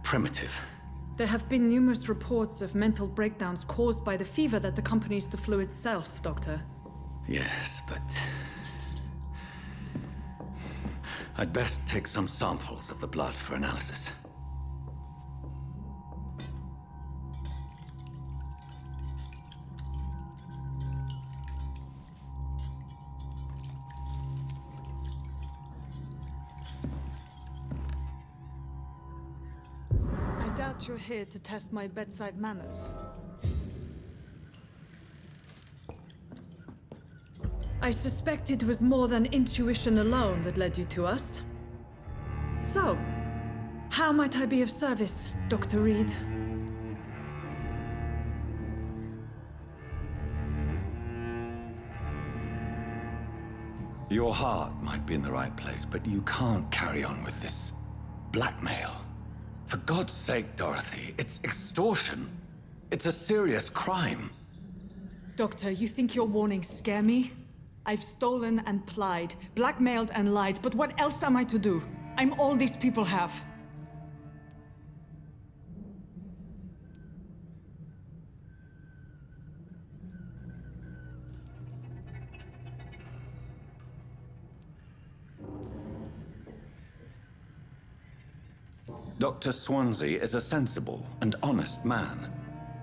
primitive. There have been numerous reports of mental breakdowns caused by the fever that accompanies the flu itself, Doctor. Yes, but... I'd best take some samples of the blood for analysis. I doubt you're here to test my bedside manners. I suspect it was more than intuition alone that led you to us. So, how might I be of service, Dr. Reed? Your heart might be in the right place, but you can't carry on with this blackmail. For God's sake, Dorothy, it's extortion. It's a serious crime. Doctor, you think your warnings scare me? I've stolen and plied, blackmailed and lied, but what else am I to do? I'm all these people have. Dr. Swansea is a sensible and honest man.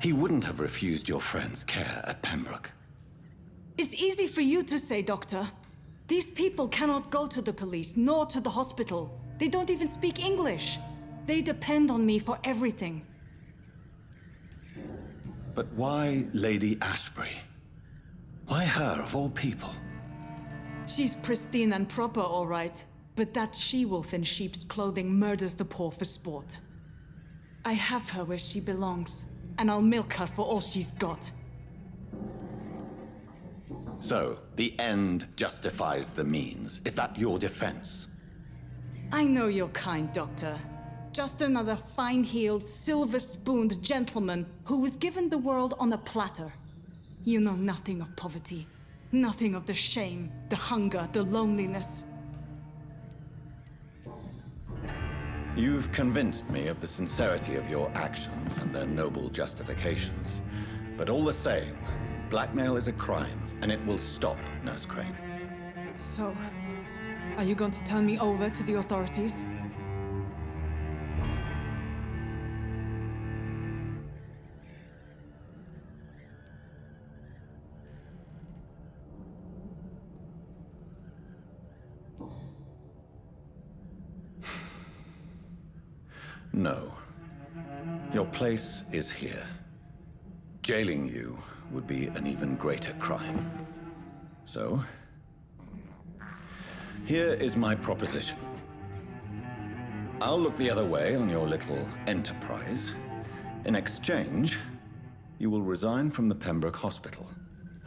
He wouldn't have refused your friend's care at Pembroke. It's easy for you to say, Doctor. These people cannot go to the police, nor to the hospital. They don't even speak English. They depend on me for everything. But why Lady Ashbury? Why her, of all people? She's pristine and proper, all right. But that she-wolf in sheep's clothing murders the poor for sport. I have her where she belongs, and I'll milk her for all she's got. So, the end justifies the means. Is that your defense? I know you're kind, Doctor. Just another fine-heeled, silver-spooned gentleman who was given the world on a platter. You know nothing of poverty. Nothing of the shame, the hunger, the loneliness. You've convinced me of the sincerity of your actions and their noble justifications. But all the same, blackmail is a crime, and it will stop, Nurse Crane. So, are you going to turn me over to the authorities? No. Your place is here. Jailing you would be an even greater crime. So, here is my proposition. I'll look the other way on your little enterprise. In exchange, you will resign from the Pembroke Hospital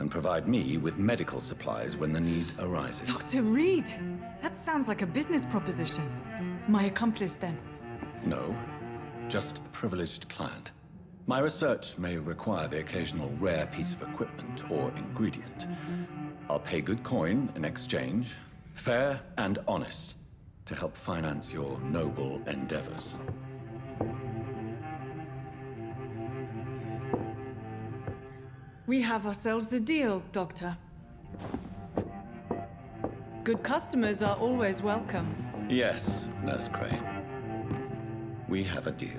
and provide me with medical supplies when the need arises. Dr. Reed! That sounds like a business proposition. My accomplice, then. No, just a privileged client. My research may require the occasional rare piece of equipment or ingredient. I'll pay good coin in exchange, fair and honest, to help finance your noble endeavors. We have ourselves a deal, Doctor. Good customers are always welcome. Yes, Nurse Crane. We have a deal.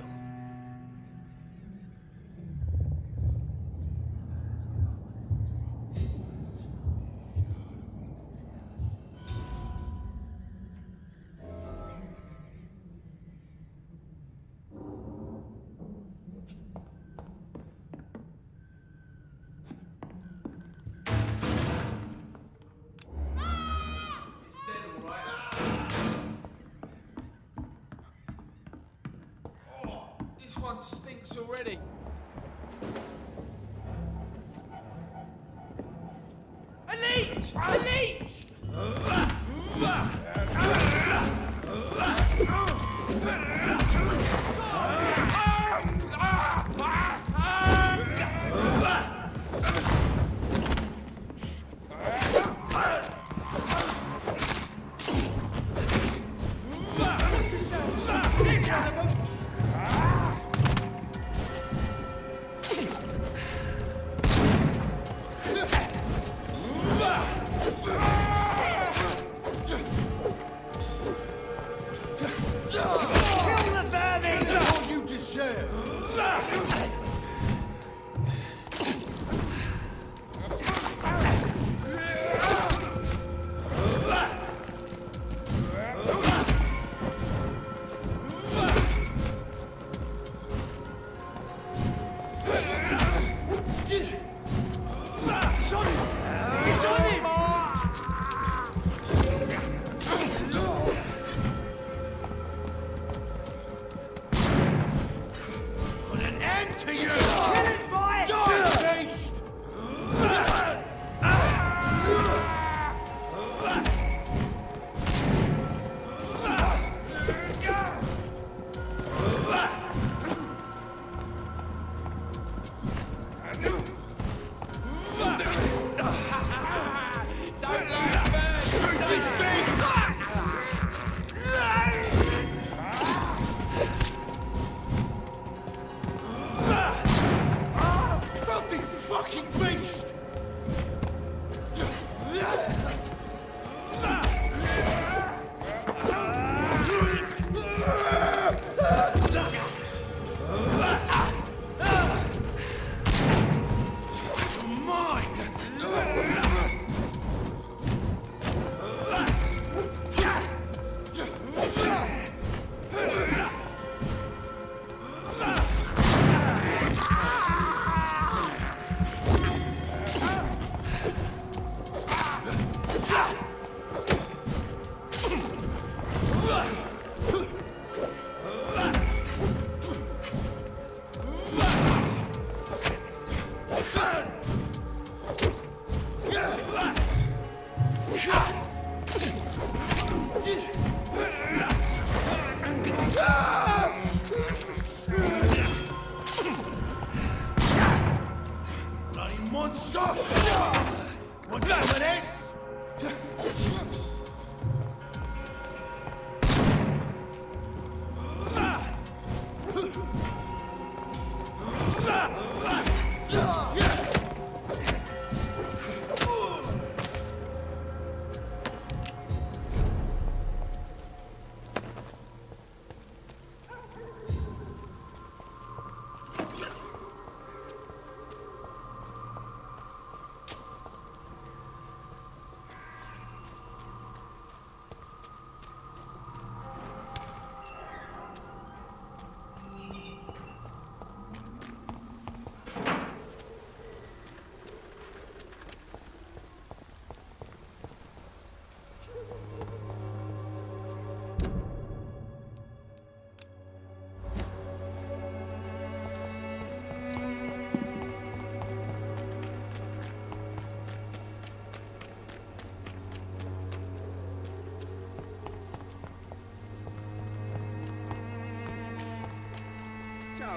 This one stinks already. A leech! A leech!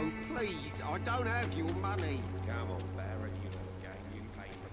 No, please, I don't have your money. Come on, Barrett, you know the game. You pay for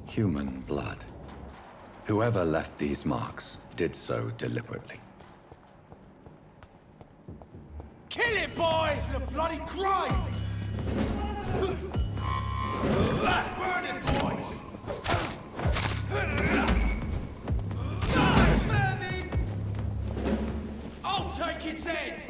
Human blood. Whoever left these marks did so deliberately. Kill it, boy! It's a bloody crime! Burn it, boys! I'll take its head!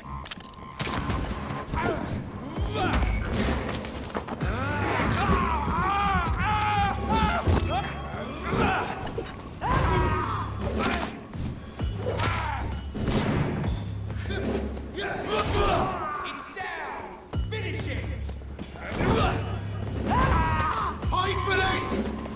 Fight for this!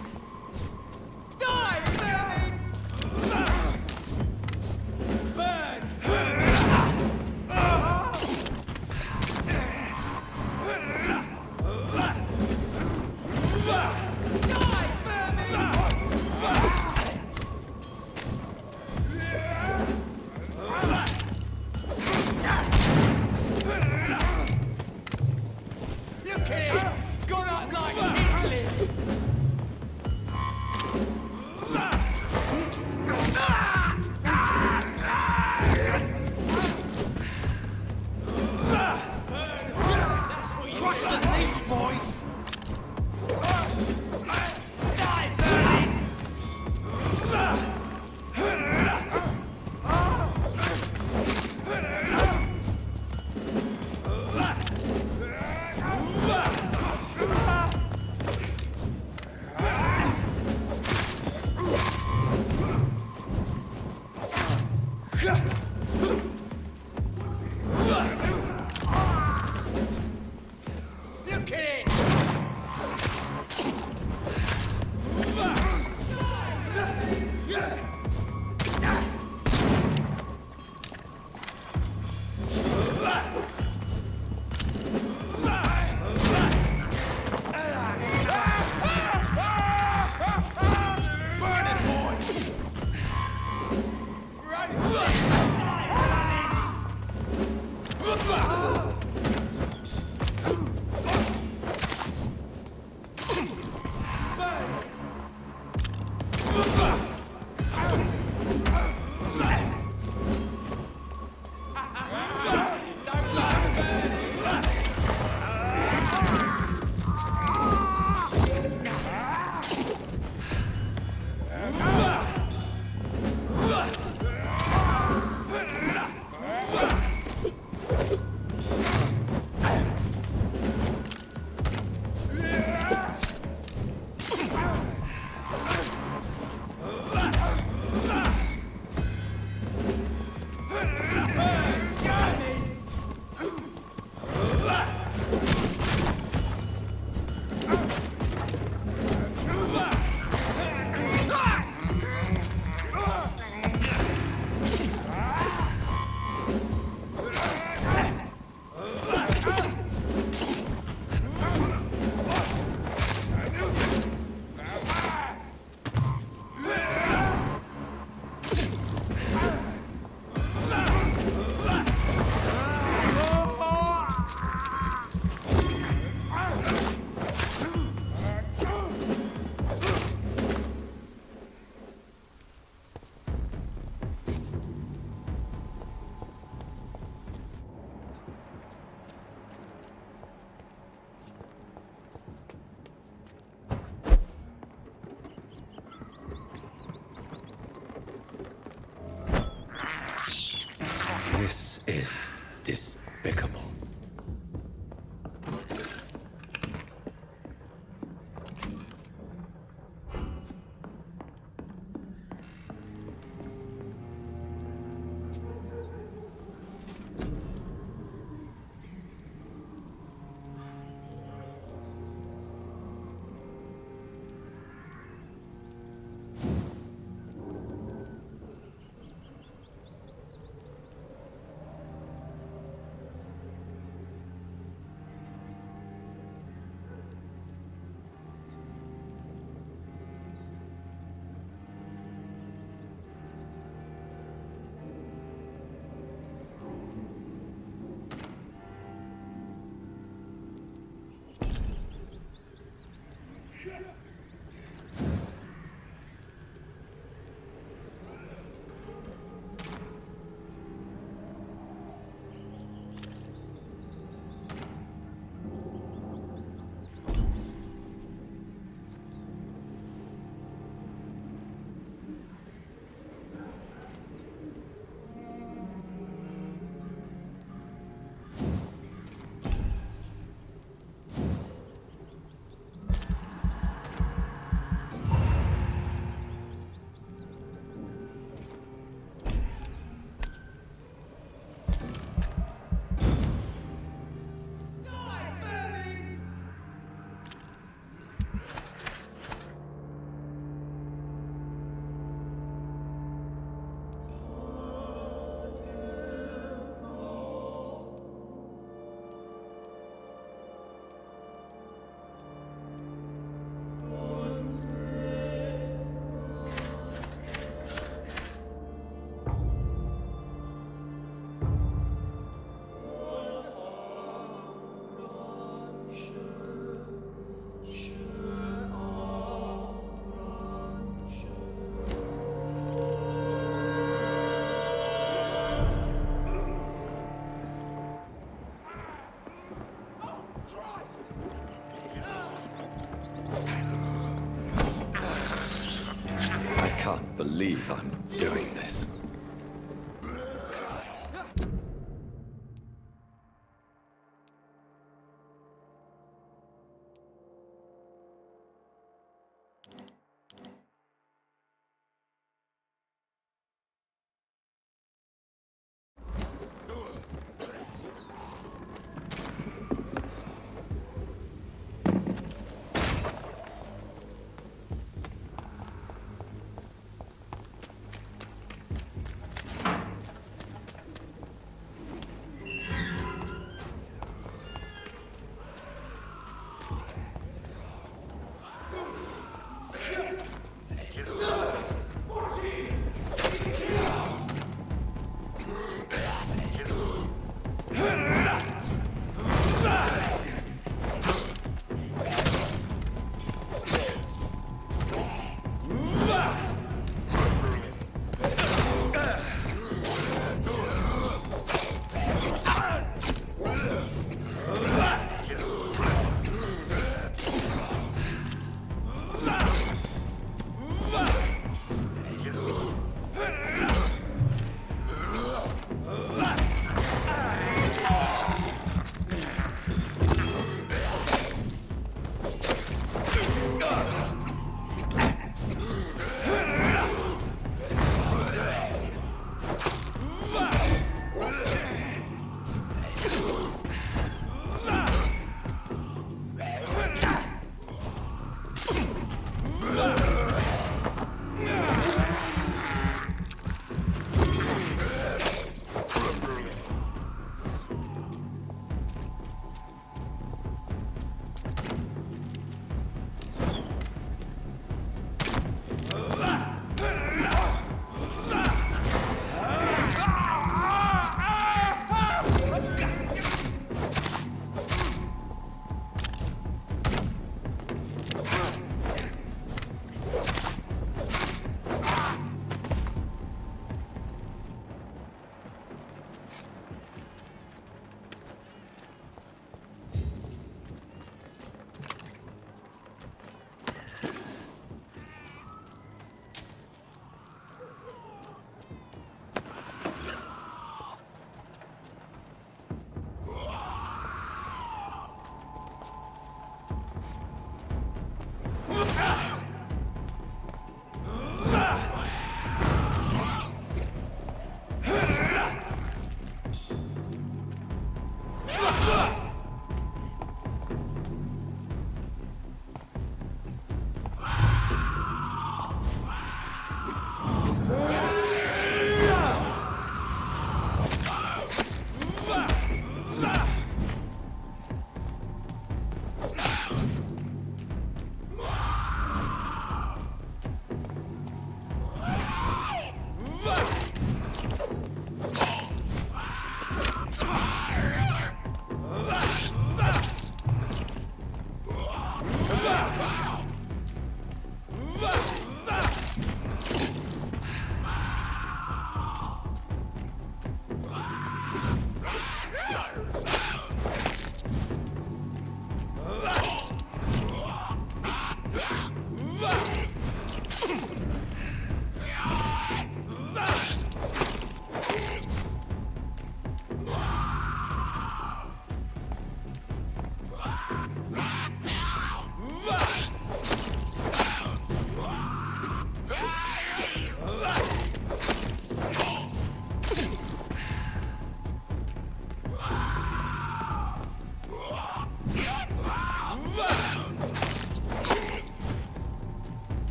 can't believe I'm doing this.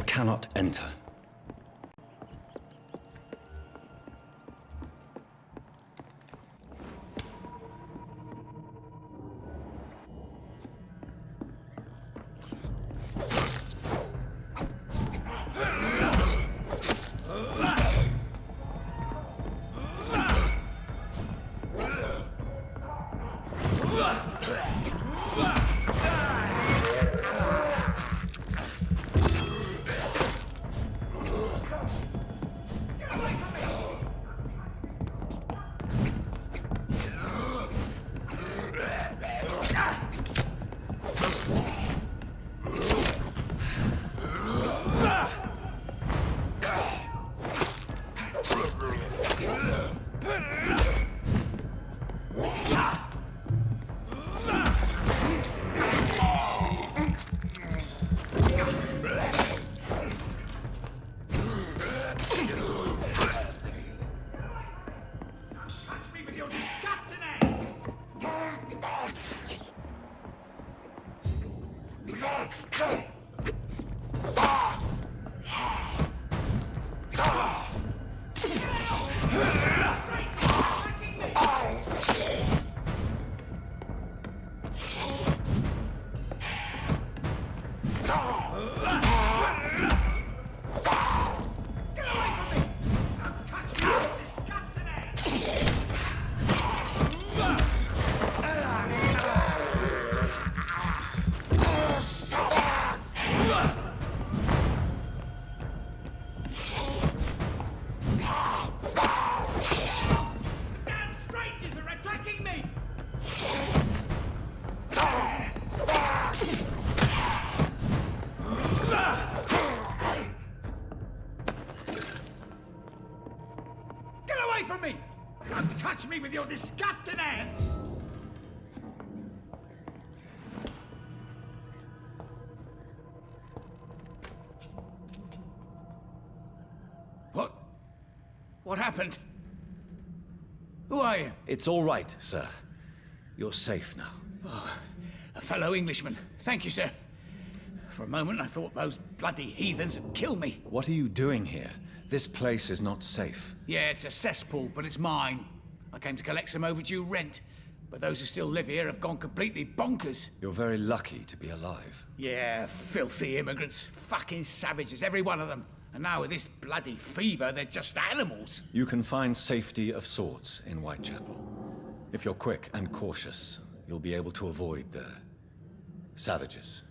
cannot enter. Touch me with your disgusting hands! What happened? Who are you? It's all right, sir. You're safe now. Oh, a fellow Englishman. Thank you, sir. For a moment, I thought those bloody heathens had killed me. What are you doing here? This place is not safe. Yeah, it's a cesspool, but it's mine. I came to collect some overdue rent, but those who still live here have gone completely bonkers. You're very lucky to be alive. Yeah, filthy immigrants. Fucking savages, every one of them. And now with this bloody fever, they're just animals. You can find safety of sorts in Whitechapel. If you're quick and cautious, you'll be able to avoid the savages.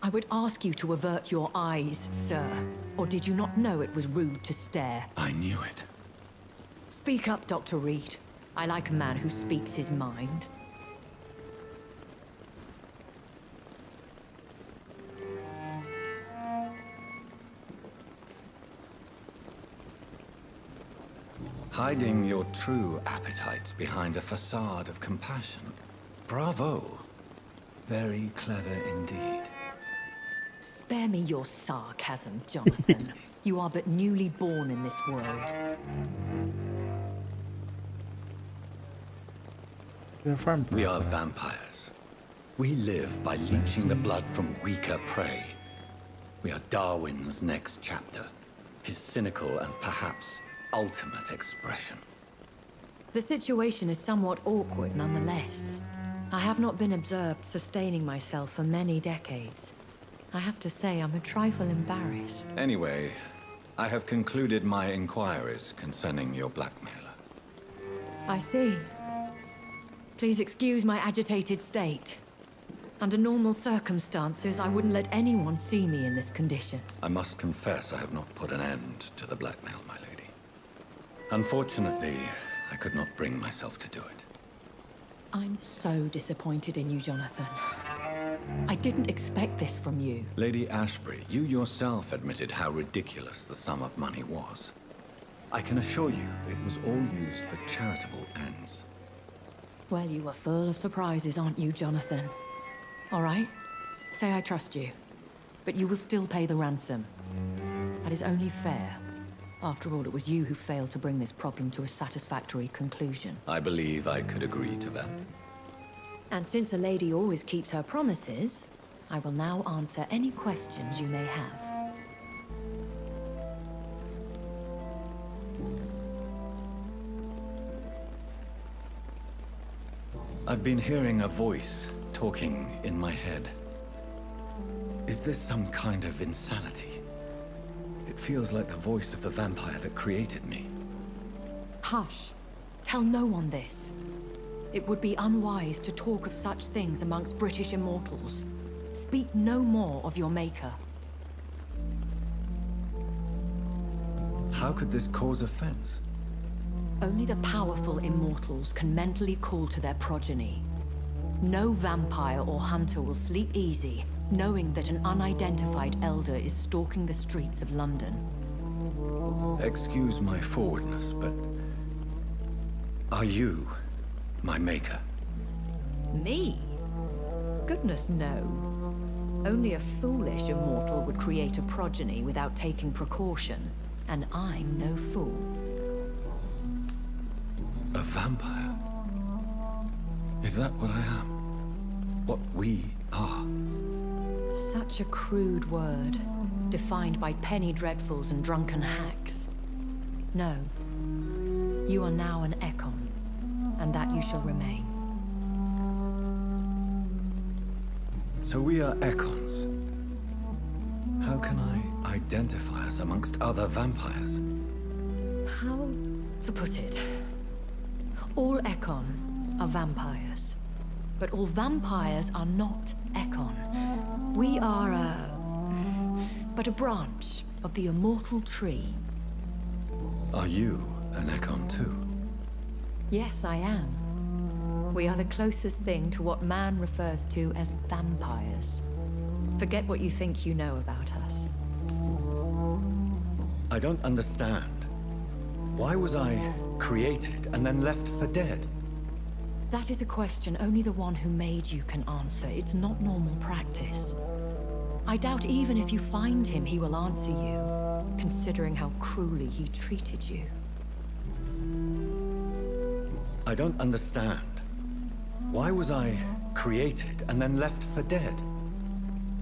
I would ask you to avert your eyes, sir. Or did you not know it was rude to stare? I knew it. Speak up, Dr. Reed. I like a man who speaks his mind. Hiding your true appetites behind a facade of compassion. Bravo. Very clever indeed. Spare me your sarcasm, Jonathan. You are but newly born in this world. We are vampires. We live by leeching the blood from weaker prey. We are Darwin's next chapter. His cynical and perhaps ultimate expression. The situation is somewhat awkward nonetheless. I have not been observed sustaining myself for many decades. I have to say I'm a trifle embarrassed. Anyway, I have concluded my inquiries concerning your blackmailer. I see. Please excuse my agitated state. Under normal circumstances, I wouldn't let anyone see me in this condition. I must confess I have not put an end to the blackmail, my lady. Unfortunately, I could not bring myself to do it. I'm so disappointed in you, Jonathan. I didn't expect this from you. Lady Ashbury, you yourself admitted how ridiculous the sum of money was. I can assure you it was all used for charitable ends. Well, you are full of surprises, aren't you, Jonathan? All right, say I trust you, but you will still pay the ransom. That is only fair. After all, it was you who failed to bring this problem to a satisfactory conclusion. I believe I could agree to that. And since a lady always keeps her promises, I will now answer any questions you may have. I've been hearing a voice talking in my head. Is this some kind of insanity? It feels like the voice of the vampire that created me. Hush. Tell no one this. It would be unwise to talk of such things amongst British immortals. Speak no more of your maker. How could this cause offense? Only the powerful immortals can mentally call to their progeny. No vampire or hunter will sleep easy, knowing that an unidentified elder is stalking the streets of London. Excuse my forwardness, but... are you my maker? Me? Goodness, no. Only a foolish immortal would create a progeny without taking precaution, and I'm no fool. A vampire? Is that what I am? What we are? Such a crude word, defined by penny dreadfuls and drunken hacks. No. You are now an Ekon, and that you shall remain. So we are Ekons. How can I identify us amongst other vampires? How to put it? All Ekon are vampires. But all vampires are not Ekon. We are but a branch of the immortal tree. Are you an Ekon too? Yes, I am. We are the closest thing to what man refers to as vampires. Forget what you think you know about us. I don't understand. Why was I created and then left for dead? That is a question only the one who made you can answer. It's not normal practice. I doubt even if you find him, he will answer you, considering how cruelly he treated you. I don't understand. Why was I created and then left for dead?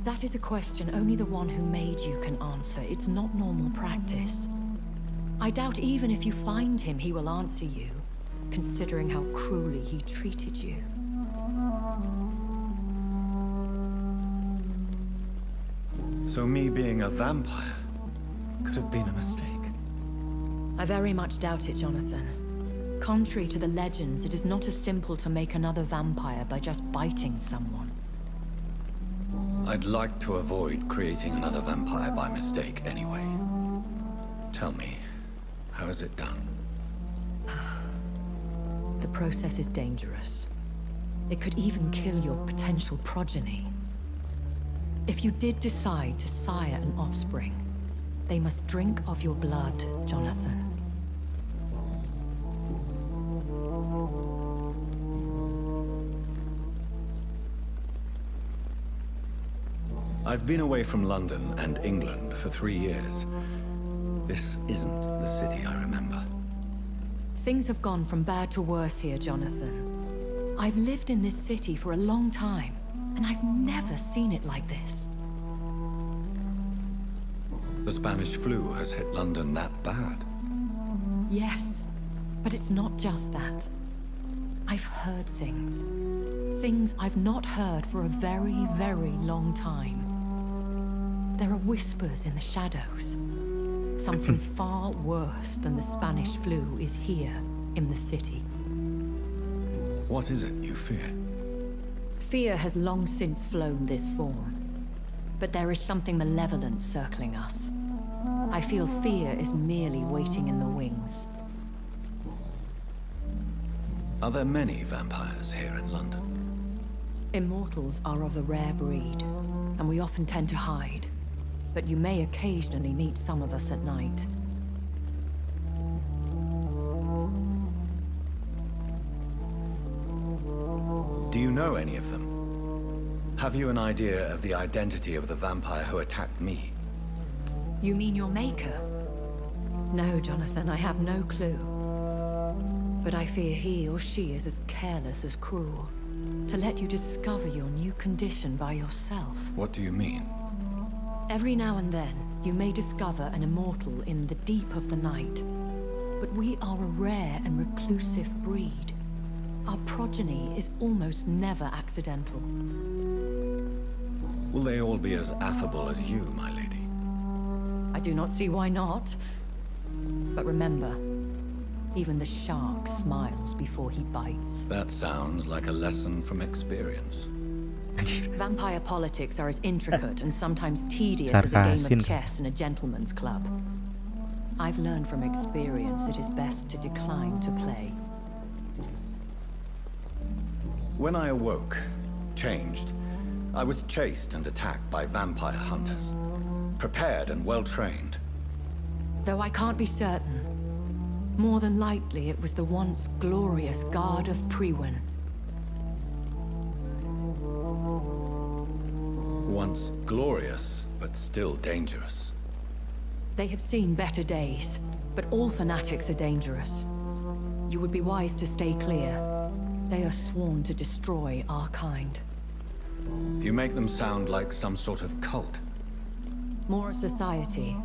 That is a question only the one who made you can answer. It's not normal practice. I doubt even if you find him, he will answer you, considering how cruelly he treated you. So me being a vampire could have been a mistake. I very much doubt it, Jonathan. Contrary to the legends, it is not as simple to make another vampire by just biting someone. I'd like to avoid creating another vampire by mistake anyway. Tell me, how is it done? The process is dangerous. It could even kill your potential progeny. If you did decide to sire an offspring, they must drink of your blood, Jonathan. I've been away from London and England for 3 years. This isn't the city I remember. Things have gone from bad to worse here, Jonathan. I've lived in this city for a long time, and I've never seen it like this. The Spanish flu has hit London that bad. Yes, but it's not just that. I've heard things. Things I've not heard for a very, very long time. There are whispers in the shadows. Something far worse than the Spanish flu is here in the city. What is it you fear? Fear has long since flown this form. But there is something malevolent circling us. I feel fear is merely waiting in the wings. Are there many vampires here in London? Immortals are of a rare breed, and we often tend to hide. But you may occasionally meet some of us at night. Do you know any of them? Have you an idea of the identity of the vampire who attacked me? You mean your maker? No, Jonathan, I have no clue. But I fear he or she is as careless as cruel. To let you discover your new condition by yourself. What do you mean? Every now and then, you may discover an immortal in the deep of the night. But we are a rare and reclusive breed. Our progeny is almost never accidental. Will they all be as affable as you, my lady? I do not see why not. But remember, even the shark smiles before he bites. That sounds like a lesson from experience. Vampire politics are as intricate and sometimes tedious as a game of chess in a gentleman's club. I've learned from experience it is best to decline to play. When I awoke, changed, I was chased and attacked by vampire hunters. Prepared and well-trained. Though I can't be certain, more than likely it was the once glorious Guard of Priwen. Once glorious, but still dangerous. They have seen better days, but all fanatics are dangerous. You would be wise to stay clear. They are sworn to destroy our kind. You make them sound like some sort of cult. More a society,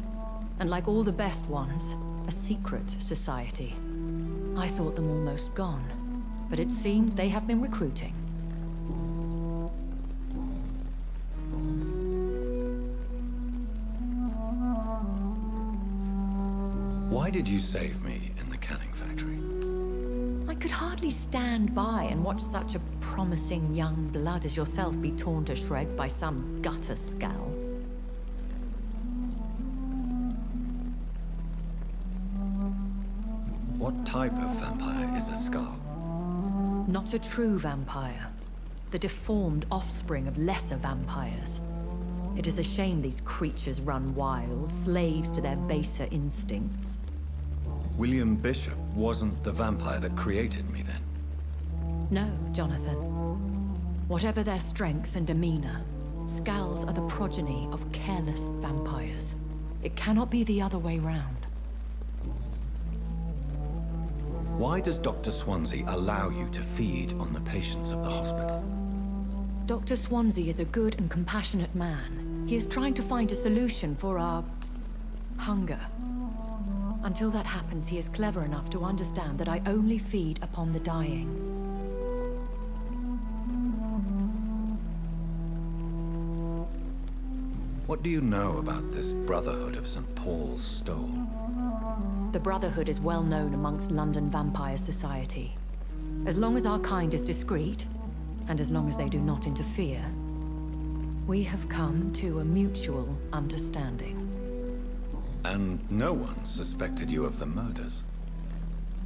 and like all the best ones, a secret society. I thought them almost gone, but it seemed they have been recruiting. Why did you save me in the canning factory? I could hardly stand by and watch such a promising young blood as yourself be torn to shreds by some gutter scowl. What type of vampire is a skull? Not a true vampire. The deformed offspring of lesser vampires. It is a shame these creatures run wild, slaves to their baser instincts. William Bishop wasn't the vampire that created me then? No, Jonathan. Whatever their strength and demeanor, Skulls are the progeny of careless vampires. It cannot be the other way round. Why does Dr. Swansea allow you to feed on the patients of the hospital? Dr. Swansea is a good and compassionate man. He is trying to find a solution for our hunger. Until that happens, he is clever enough to understand that I only feed upon the dying. What do you know about this Brotherhood of St. Paul's Stole? The Brotherhood is well known amongst London vampire society. As long as our kind is discreet, and as long as they do not interfere, we have come to a mutual understanding. And no one suspected you of the murders?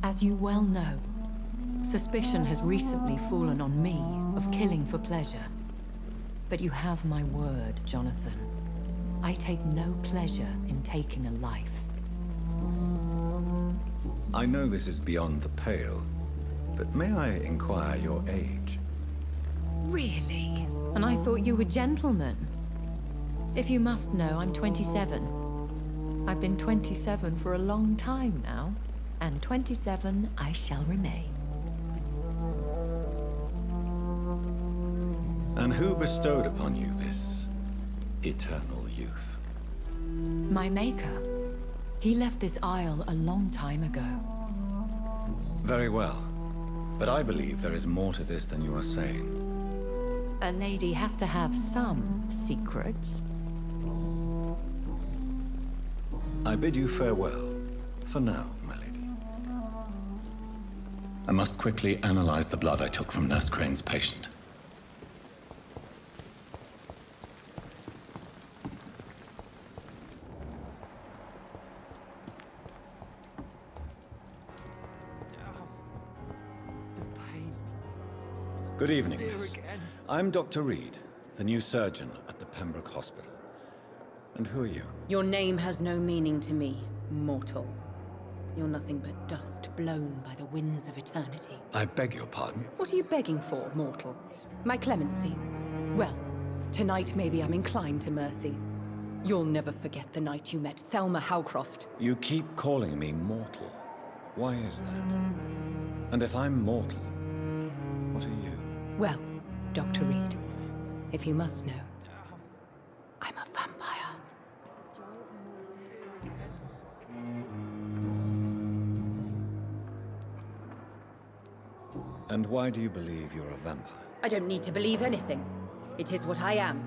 As you well know, suspicion has recently fallen on me of killing for pleasure. But you have my word, Jonathan. I take no pleasure in taking a life. I know this is beyond the pale, but may I inquire your age? Really? And I thought you were gentlemen. If you must know, I'm 27. I've been 27 for a long time now, and 27 I shall remain. And who bestowed upon you this eternal youth? My maker. He left this isle a long time ago. Very well. But I believe there is more to this than you are saying. A lady has to have some secrets. I bid you farewell. For now, my lady. I must quickly analyze the blood I took from Nurse Crane's patient. Good evening, miss. I'm Dr. Reed, the new surgeon at the Pembroke Hospital. And who are you? Your name has no meaning to me, mortal. You're nothing but dust blown by the winds of eternity. I beg your pardon? What are you begging for, mortal? My clemency? Well, tonight maybe I'm inclined to mercy. You'll never forget the night you met Thelma Howcroft. You keep calling me mortal. Why is that? And if I'm mortal, what are you? Well, Dr. Reed, if you must know, I'm a vampire. And why do you believe you're a vampire? I don't need to believe anything. It is what I am.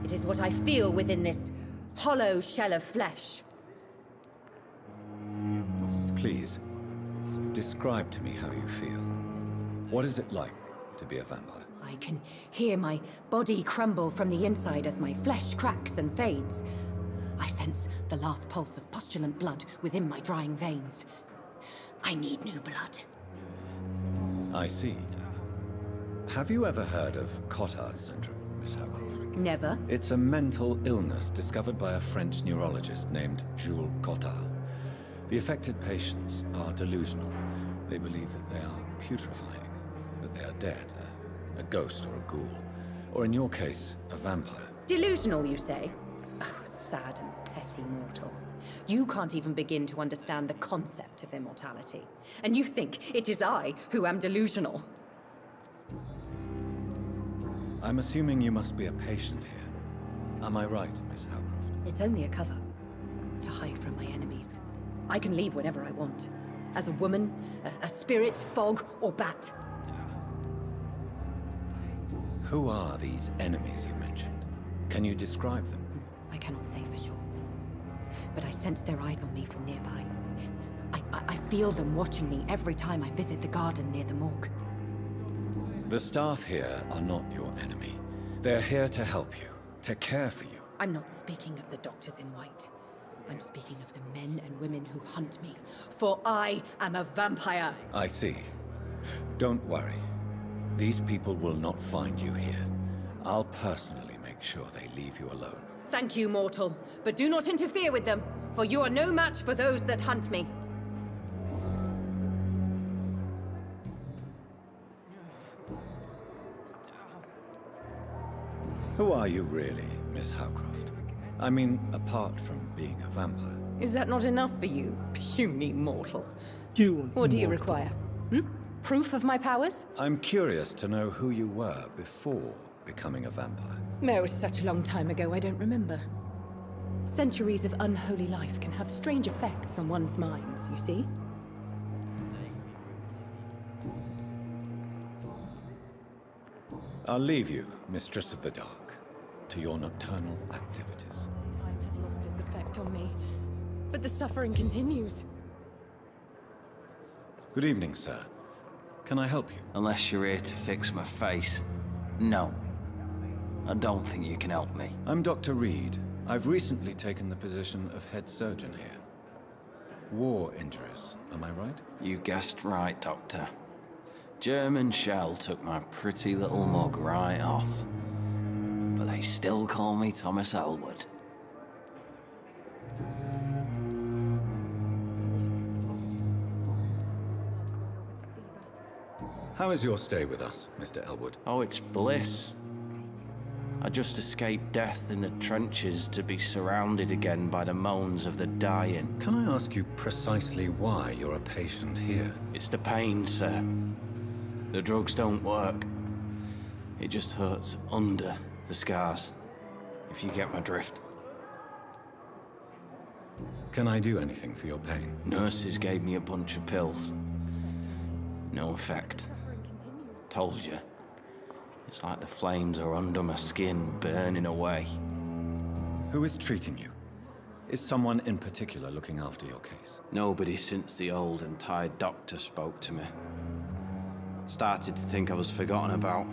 It is what I feel within this hollow shell of flesh. Please, describe to me how you feel. What is it like to be a vampire? I can hear my body crumble from the inside as my flesh cracks and fades. I sense the last pulse of postulant blood within my drying veins. I need new blood. I see. Have you ever heard of Cotard's syndrome, Miss Howcroft? Never. It's a mental illness discovered by a French neurologist named Jules Cotard. The affected patients are delusional. They believe that they are putrefying, that they are dead, a ghost or a ghoul, or in your case, a vampire. Delusional, you say? Oh, sad and petty mortal. You can't even begin to understand the concept of immortality. And you think it is I who am delusional. I'm assuming you must be a patient here. Am I right, Miss Howcroft? It's only a cover. To hide from my enemies. I can leave whenever I want. As a woman, a spirit, fog, or bat. Who are these enemies you mentioned? Can you describe them? I cannot say for sure. But I sense their eyes on me from nearby. I feel them watching me every time I visit the garden near the morgue. The staff here are not your enemy. They're here to help you, to care for you. I'm not speaking of the doctors in white. I'm speaking of the men and women who hunt me. For I am a vampire. I see. Don't worry. These people will not find you here. I'll personally make sure they leave you alone. Thank you, mortal. But do not interfere with them, for you are no match for those that hunt me. Who are you really, Miss Howcroft? I mean, apart from being a vampire. Is that not enough for you, puny mortal? Puny What do you mortal. require? Proof of my powers? I'm curious to know who you were before becoming a vampire. No, it's such a long time ago, I don't remember. Centuries of unholy life can have strange effects on one's minds, you see? I'll leave you, Mistress of the Dark, to your nocturnal activities. Time has lost its effect on me, but the suffering continues. Good evening, sir. Can I help you? Unless you're here to fix my face. No. I don't think you can help me. I'm Dr. Reed. I've recently taken the position of head surgeon here. War injuries, am I right? You guessed right, Doctor. German shell took my pretty little mug right off. But they still call me Thomas Elwood. How is your stay with us, Mr. Elwood? Oh, it's bliss. I just escaped death in the trenches to be surrounded again by the moans of the dying. Can I ask you precisely why you're a patient here? It's the pain, sir. The drugs don't work. It just hurts under the scars, if you get my drift. Can I do anything for your pain? Nurses gave me a bunch of pills. No effect. Told you. It's like the flames are under my skin, burning away. Who is treating you? Is someone in particular looking after your case? Nobody since the old and tired doctor spoke to me. Started to think I was forgotten about.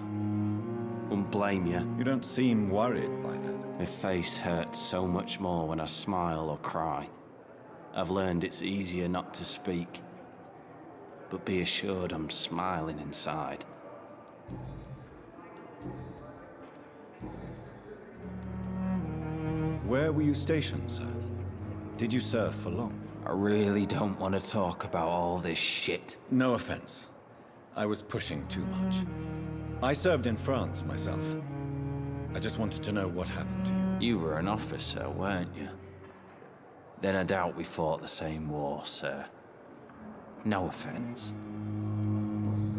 Wouldn't blame you. You don't seem worried by that. My face hurts so much more when I smile or cry. I've learned it's easier not to speak. But be assured I'm smiling inside. Where were you stationed, sir? Did you serve for long? I really don't want to talk about all this shit. No offense. I was pushing too much. I served in France myself. I just wanted to know what happened to you. You were an officer, weren't you? Then I doubt we fought the same war, sir. No offense.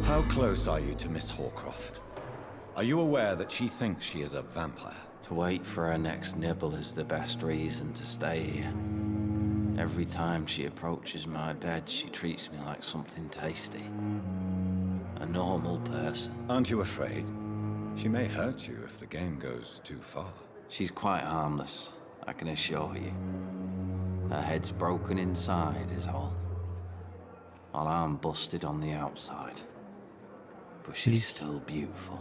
How close are you to Miss Horcroft? Are you aware that she thinks she is a vampire? To wait for her next nibble is the best reason to stay here. Every time she approaches my bed, she treats me like something tasty. A normal person. Aren't you afraid? She may hurt you if the game goes too far. She's quite harmless, I can assure you. Her head's broken inside is all. While I'm busted on the outside. But she's still beautiful.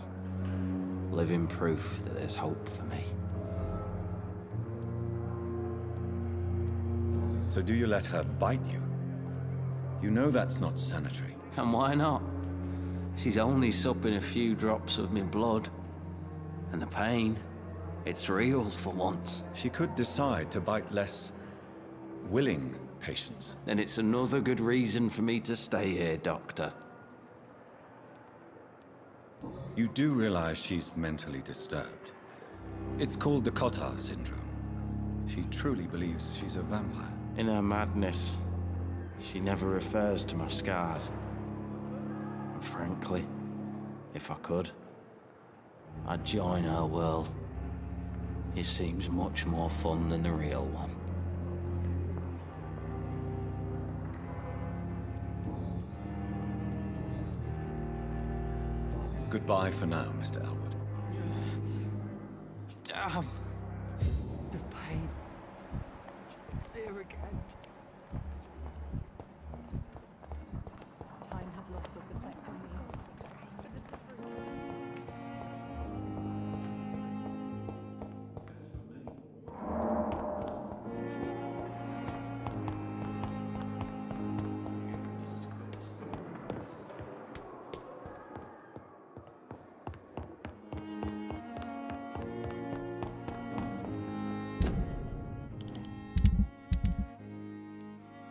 Living proof that there's hope for me. So do you let her bite you? You know that's not sanitary. And why not? She's only supping a few drops of me blood. And the pain, it's real for once. She could decide to bite less willing patients. Then it's another good reason for me to stay here, Doctor. You do realize she's mentally disturbed. It's called the Cotard syndrome. She truly believes she's a vampire. In her madness, she never refers to my scars. And frankly, if I could, I'd join her world. It seems much more fun than the real one. Goodbye for now, Mr. Elwood. Damn. The pain. It's here again. Time has lost its effect on me.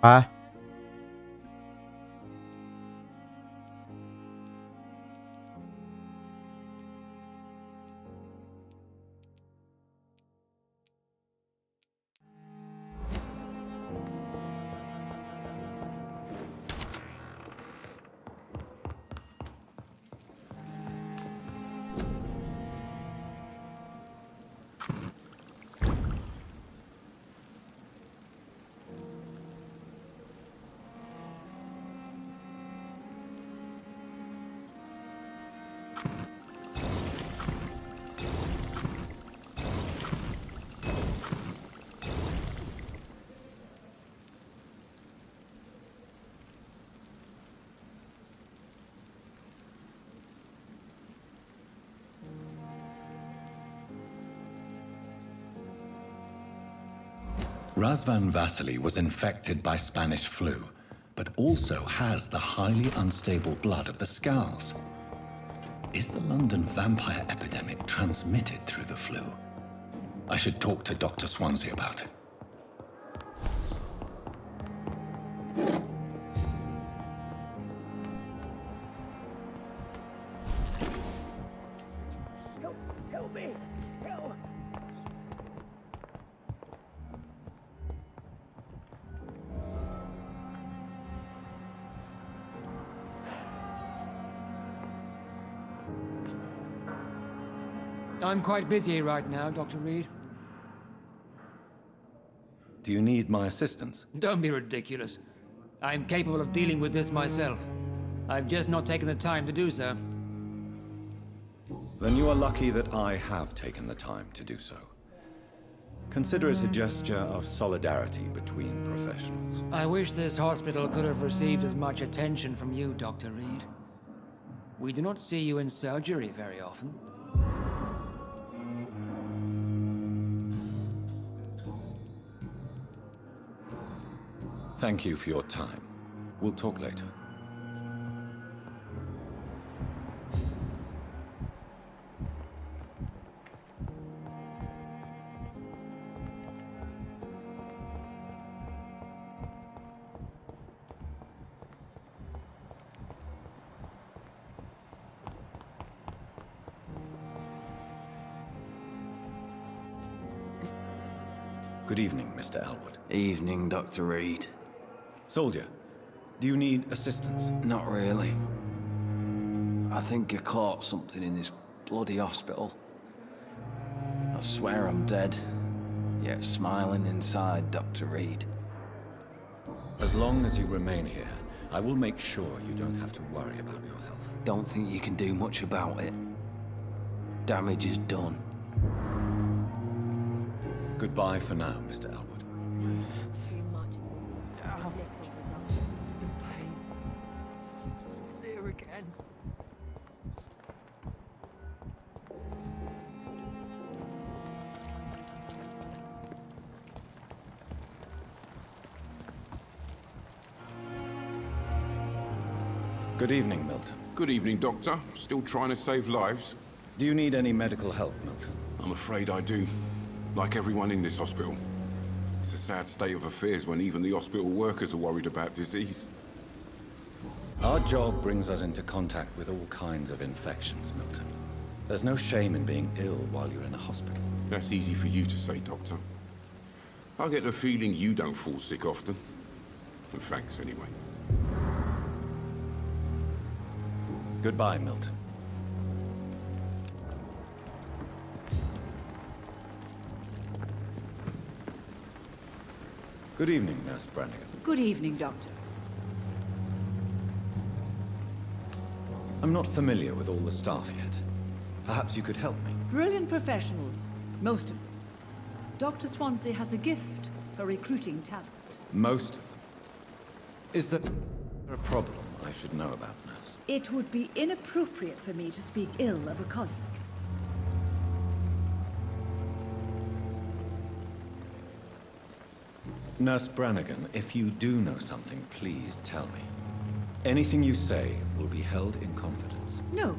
Ah. Razvan Vasily was infected by Spanish flu, but also has the highly unstable blood of the Scowls. Is the London vampire epidemic transmitted through the flu? I should talk to Dr. Swansea about it. Help me! I'm quite busy right now, Dr. Reed. Do you need my assistance? Don't be ridiculous. I'm capable of dealing with this myself. I've just not taken the time to do so. Then you are lucky that I have taken the time to do so. Consider it a gesture of solidarity between professionals. I wish this hospital could have received as much attention from you, Dr. Reed. We do not see you in surgery very often. Thank you for your time. We'll talk later. Good evening, Mr. Elwood. Evening, Dr. Reed. Soldier, do you need assistance? Not really. I think I caught something in this bloody hospital. I swear I'm dead, yet smiling inside, Dr. Reed. As long as you remain here, I will make sure you don't have to worry about your health. Don't think you can do much about it. Damage is done. Goodbye for now, Mr. Elwood. Too much. Pain. There again. Good evening, Milton. Good evening, Doctor. Still trying to save lives? Do you need any medical help, Milton? I'm afraid I do. Like everyone in this hospital. It's a sad state of affairs when even the hospital workers are worried about disease. Our job brings us into contact with all kinds of infections, Milton. There's no shame in being ill while you're in a hospital. That's easy for you to say, Doctor. I get the feeling you don't fall sick often. And thanks, anyway. Goodbye, Milton. Good evening, Nurse Brannigan. Good evening, Doctor. I'm not familiar with all the staff yet. Perhaps you could help me. Brilliant professionals, most of them. Dr. Swansea has a gift for recruiting talent. Most of them. Is there a problem I should know about, Nurse? It would be inappropriate for me to speak ill of a colleague. Nurse Brannigan, if you do know something, please tell me. Anything you say will be held in confidence. No.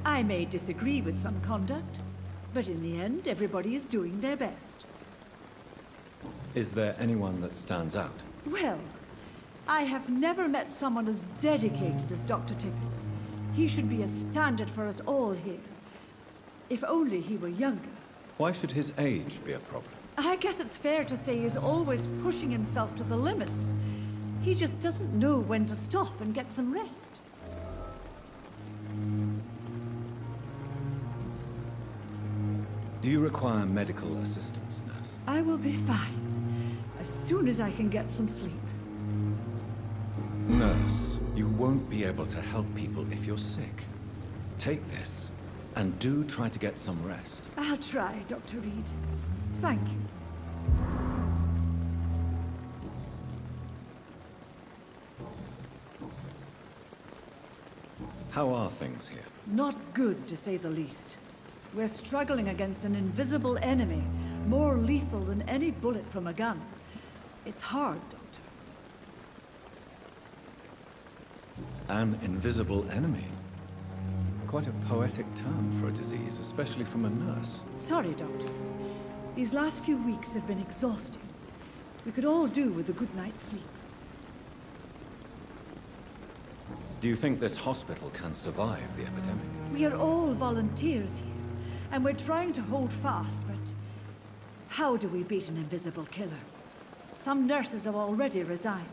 I may disagree with some conduct, but in the end, everybody is doing their best. Is there anyone that stands out? Well, I have never met someone as dedicated as Dr. Tippett. He should be a standard for us all here. If only he were younger. Why should his age be a problem? I guess it's fair to say he's always pushing himself to the limits. He just doesn't know when to stop and get some rest. Do you require medical assistance, Nurse? I will be fine, as soon as I can get some sleep. Nurse, you won't be able to help people if you're sick. Take this, and do try to get some rest. I'll try, Dr. Reed. Thank you. How are things here? Not good, to say the least. We're struggling against an invisible enemy, more lethal than any bullet from a gun. It's hard, Doctor. An invisible enemy? Quite a poetic term for a disease, especially from a nurse. Sorry, Doctor. These last few weeks have been exhausting. We could all do with a good night's sleep. Do you think this hospital can survive the epidemic? We are all volunteers here, and we're trying to hold fast, but how do we beat an invisible killer? Some nurses have already resigned.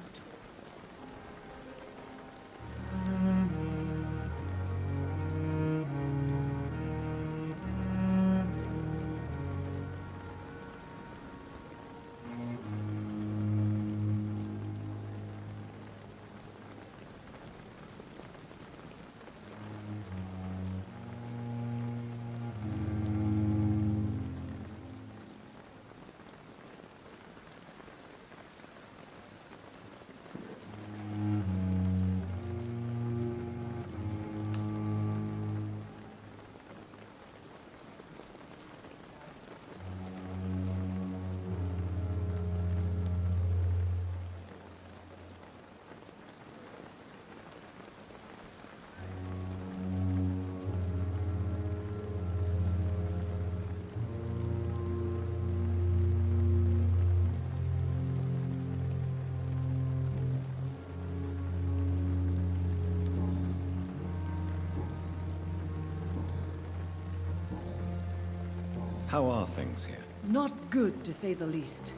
How are things here? Not good, to say the least.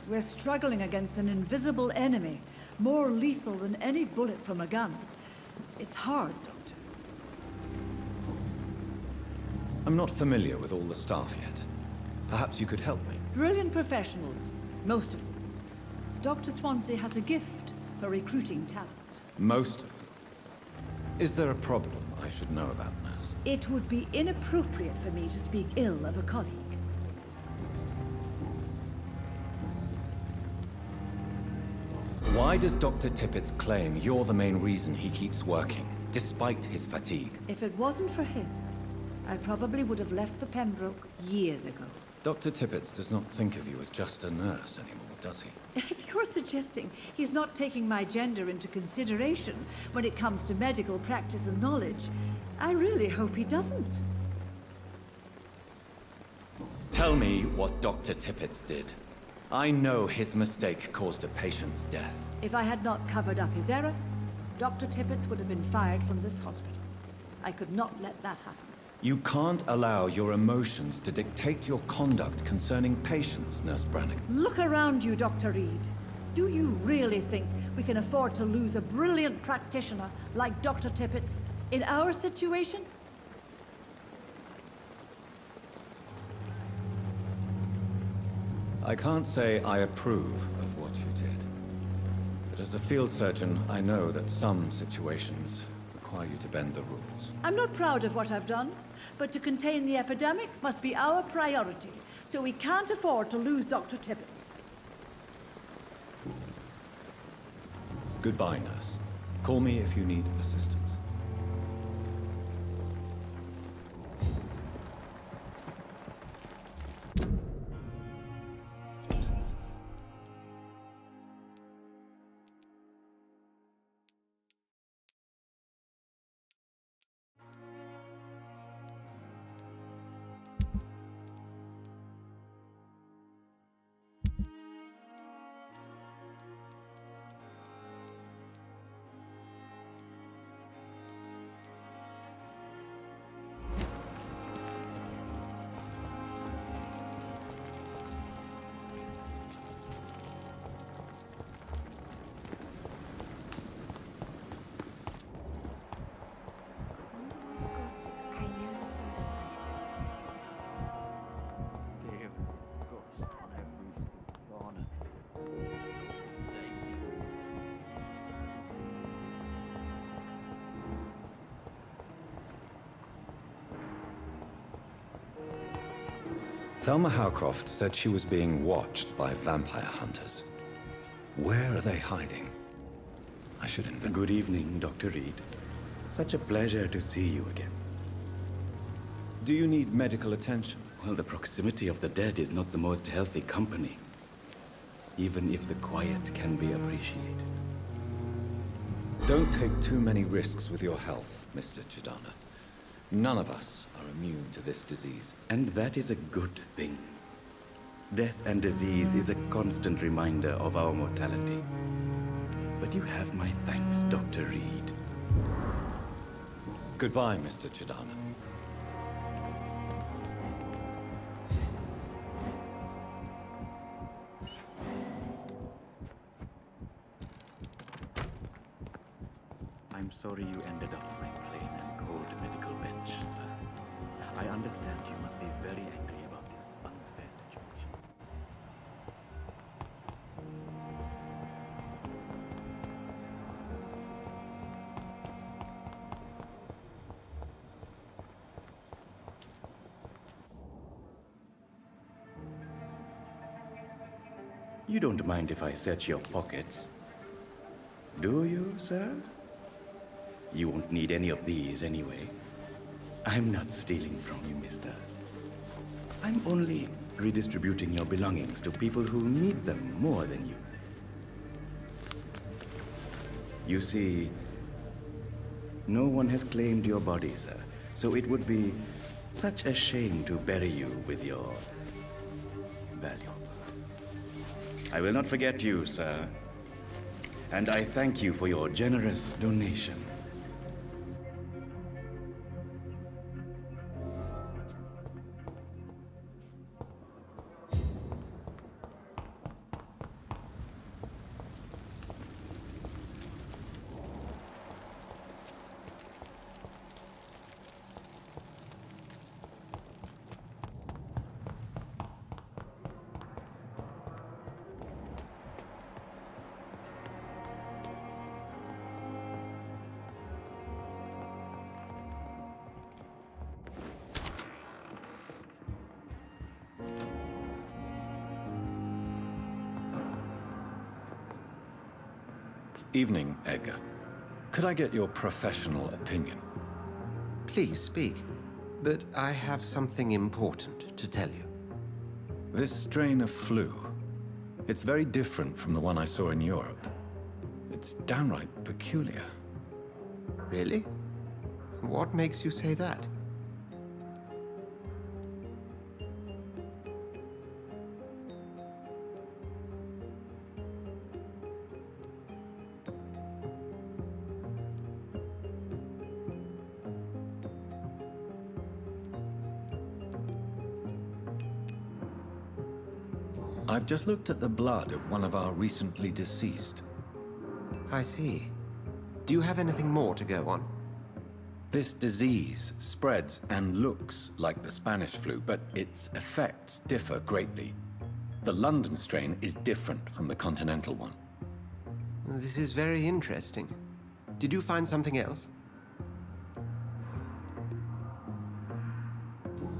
We're struggling against an invisible enemy, more lethal than any bullet from a gun. It's hard, Doctor. I'm not familiar with all the staff yet. Perhaps you could help me. Brilliant professionals, most of them. Dr. Swansea has a gift for recruiting talent. Most of them. Is there a problem I should know about, nurse? It would be inappropriate for me to speak ill of a colleague. Why does Dr. Tippett's claim you're the main reason he keeps working, despite his fatigue? If it wasn't for him, I probably would have left the Pembroke years ago. Dr. Tippett does not think of you as just a nurse anymore, does he? If you're suggesting he's not taking my gender into consideration when it comes to medical practice and knowledge, I really hope he doesn't. Tell me what Dr. Tippett did. I know his mistake caused a patient's death. If I had not covered up his error, Dr. Tippett would have been fired from this hospital. I could not let that happen. You can't allow your emotions to dictate your conduct concerning patients, Nurse Brannigan. Look around you, Dr. Reed. Do you really think we can afford to lose a brilliant practitioner like Dr. Tippett's in our situation? I can't say I approve of what you did. But as a field surgeon, I know that some situations require you to bend the rules. I'm not proud of what I've done, but to contain the epidemic must be our priority, so we can't afford to lose Dr. Tippett. Goodbye, nurse. Call me if you need assistance. Thelma Howcroft said she was being watched by vampire hunters. Where are they hiding? I should invent. Good evening, Dr. Reed. Such a pleasure to see you again. Do you need medical attention? Well, the proximity of the dead is not the most healthy company, even if the quiet can be appreciated. Don't take too many risks with your health, Mr. Chidana. None of us are immune to this disease. And that is a good thing. Death and disease is a constant reminder of our mortality. But you have my thanks, Dr. Reed. Goodbye, Mr. Chidana. I'm sorry you ended up on a plain and cold medical bench, sir. I understand you must be very angry about this unfair situation. You don't mind if I search your pockets, do you, sir? You won't need any of these anyway. I'm not stealing from you, mister. I'm only redistributing your belongings to people who need them more than you. You see, no one has claimed your body, sir, so it would be such a shame to bury you with your valuables. I will not forget you, sir, and I thank you for your generous donation. Evening, Edgar. Could I get your professional opinion? Please speak. But I have something important to tell you. This strain of flu, it's very different from the one I saw in Europe. It's downright peculiar. Really? What makes you say that? I've just looked at the blood of one of our recently deceased. I see. Do you have anything more to go on? This disease spreads and looks like the Spanish flu, but its effects differ greatly. The London strain is different from the continental one. This is very interesting. Did you find something else?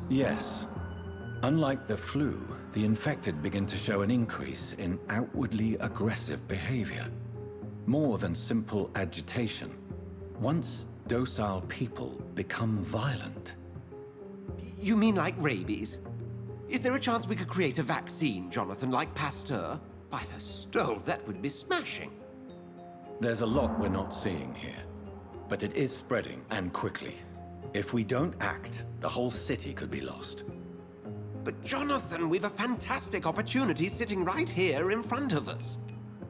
Yes. Unlike the flu, the infected begin to show an increase in outwardly aggressive behavior. More than simple agitation. Once docile people become violent. You mean like rabies? Is there a chance we could create a vaccine, Jonathan, like Pasteur? By the stove, that would be smashing. There's a lot we're not seeing here. But it is spreading, and quickly. If we don't act, the whole city could be lost. But Jonathan, we've a fantastic opportunity sitting right here in front of us.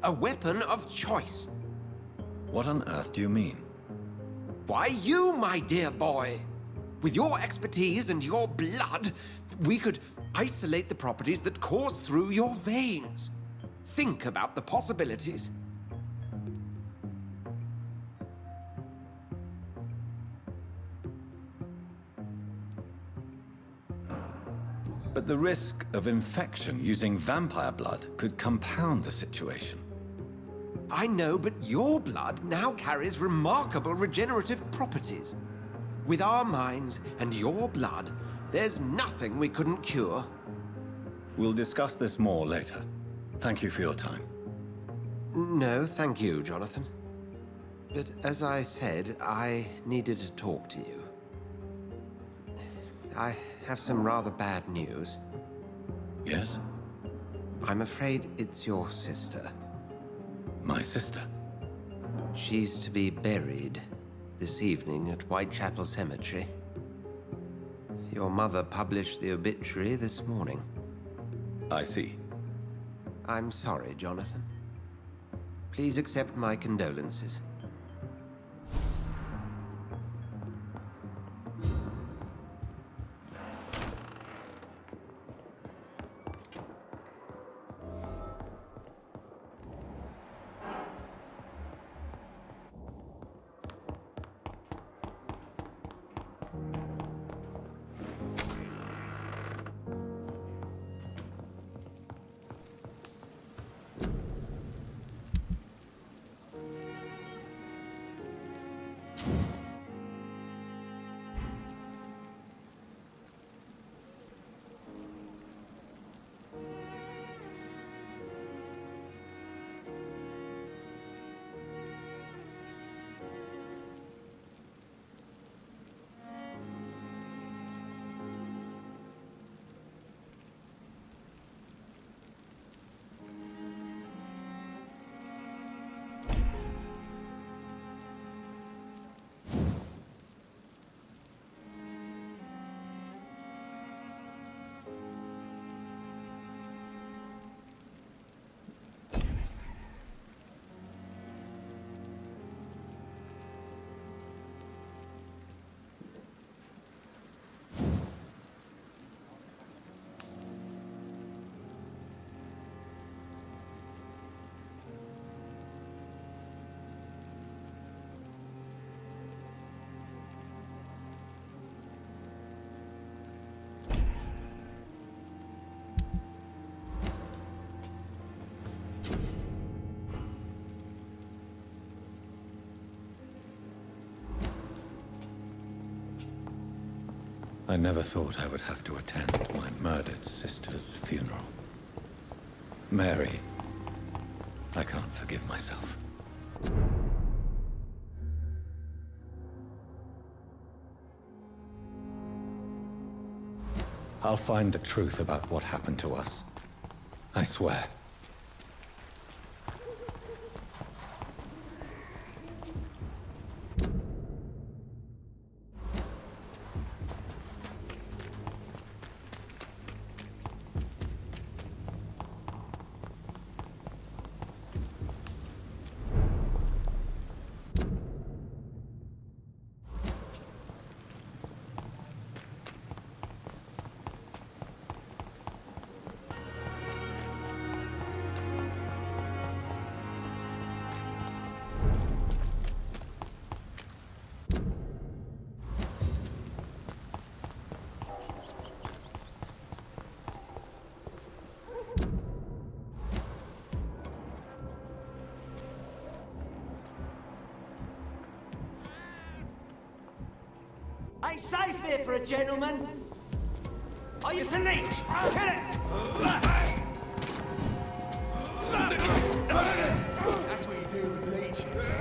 A weapon of choice. What on earth do you mean? Why, you, my dear boy. With your expertise and your blood, we could isolate the properties that course through your veins. Think about the possibilities. But the risk of infection using vampire blood could compound the situation. I know, but your blood now carries remarkable regenerative properties. With our minds and your blood, there's nothing we couldn't cure. We'll discuss this more later. Thank you for your time. No, thank you, Jonathan. But as I said, I needed to talk to you. I have some rather bad news. Yes? I'm afraid it's your sister. My sister? She's to be buried this evening at Whitechapel Cemetery. Your mother published the obituary this morning. I see. I'm sorry, Jonathan. Please accept my condolences. I never thought I would have to attend my murdered sister's funeral. Mary, I can't forgive myself. I'll find the truth about what happened to us. I swear. Ain't safe here for a gentleman. Are you a leech? Kill it! That's what you do with leeches.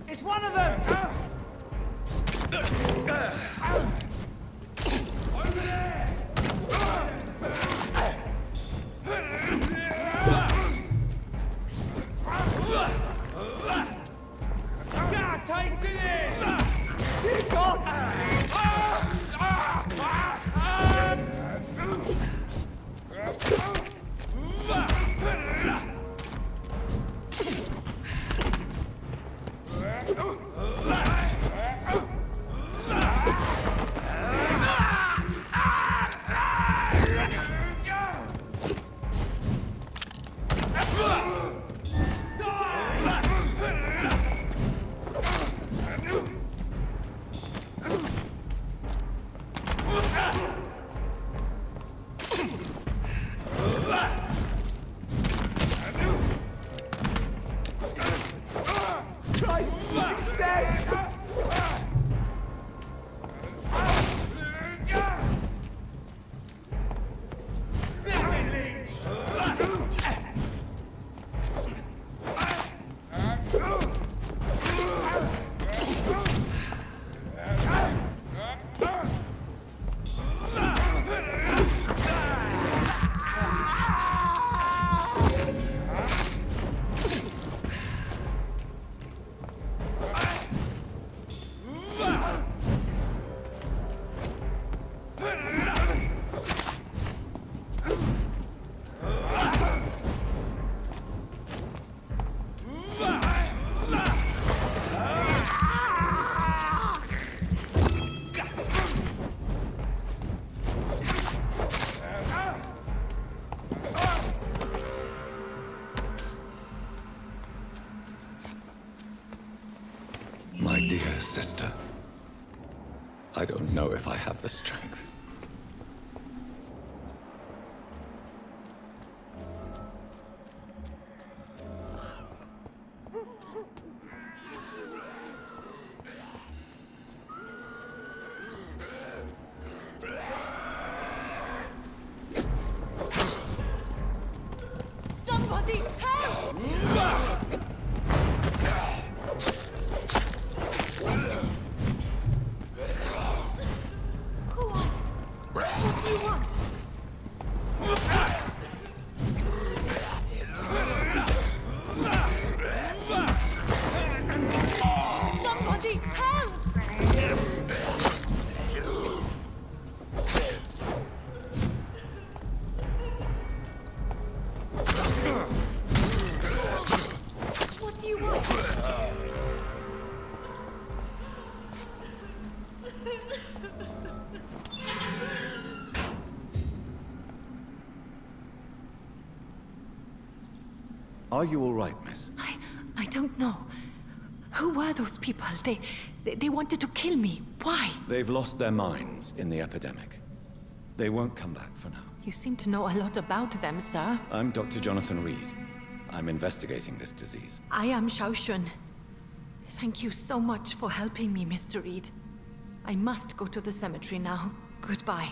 It's one of them! Over there! God, taste this! Dear God! dear sister. I don't know if I have the strength. Somebody help! Go on. What do you want? Somebody help! What do you want? Are you all right, miss? I don't know. Who were those people? They wanted to kill me. Why? They've lost their minds in the epidemic. They won't come back for now. You seem to know a lot about them, sir. I'm Dr. Jonathan Reed. I'm investigating this disease. I am Shaoshun. Thank you so much for helping me, Mr. Reed. I must go to the cemetery now. Goodbye.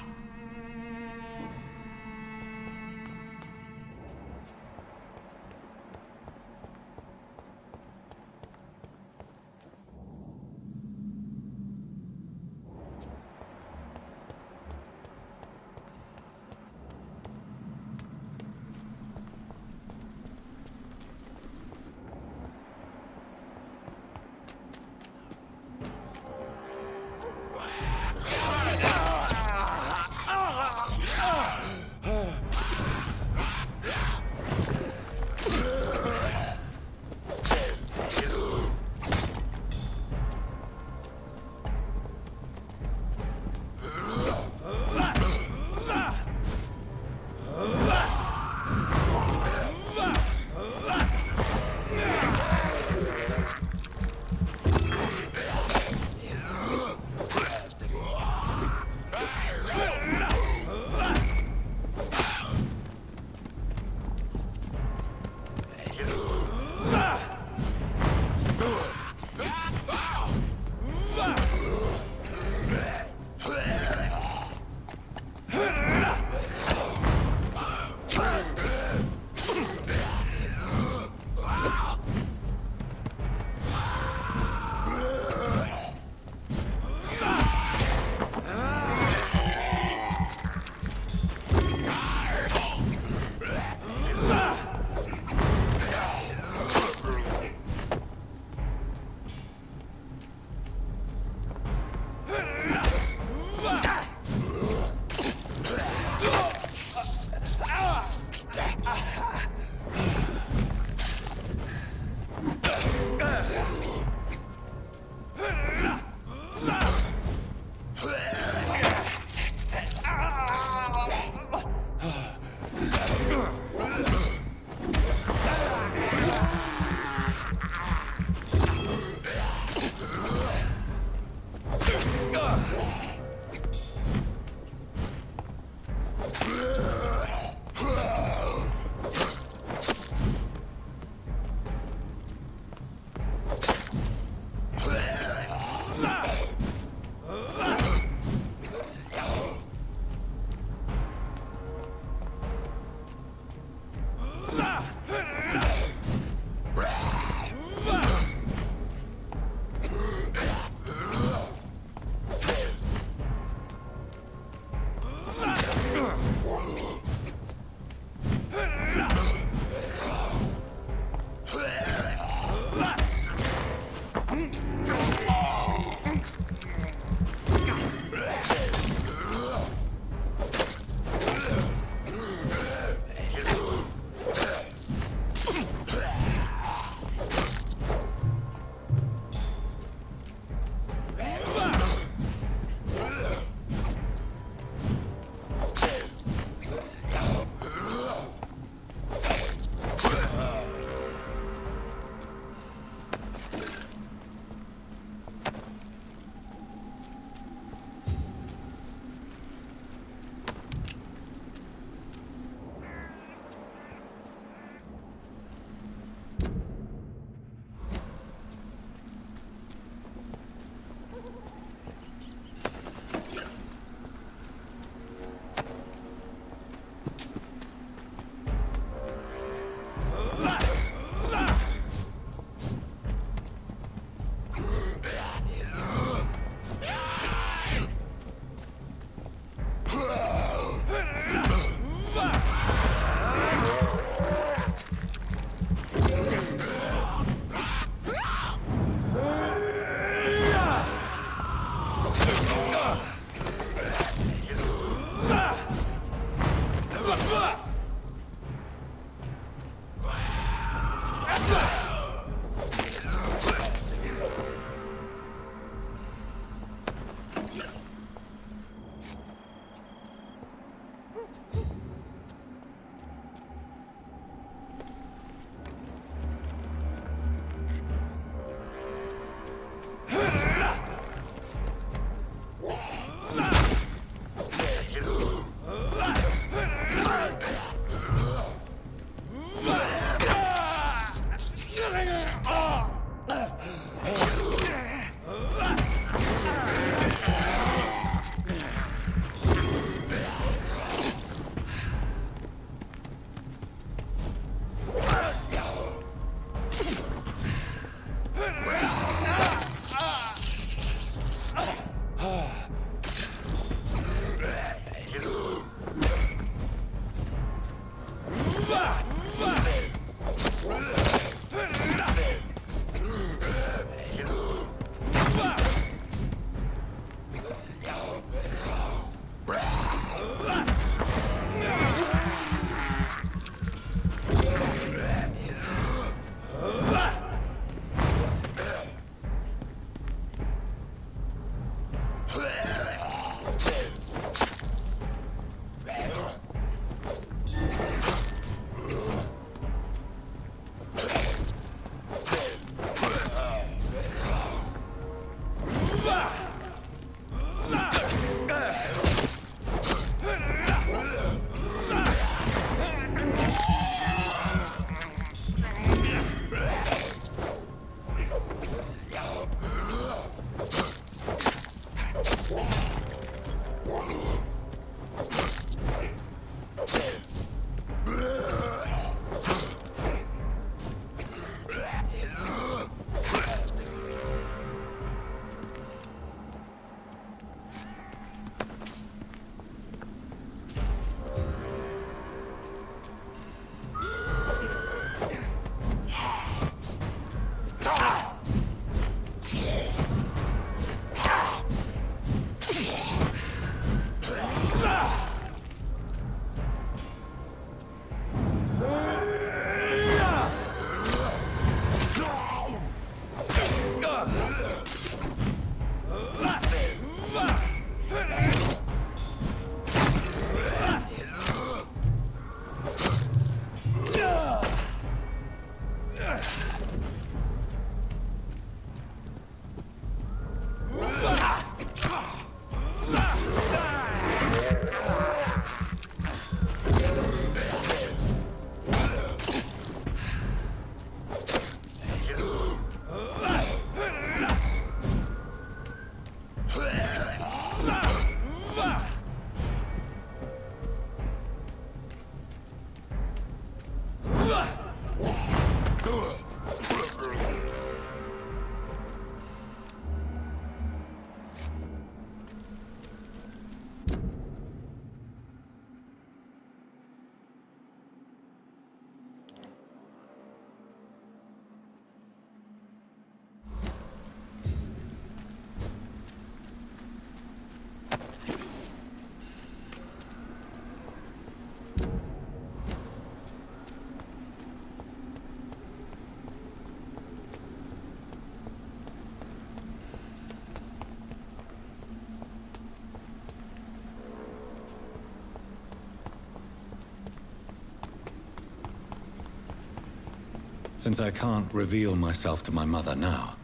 Since I can't reveal myself to my mother now,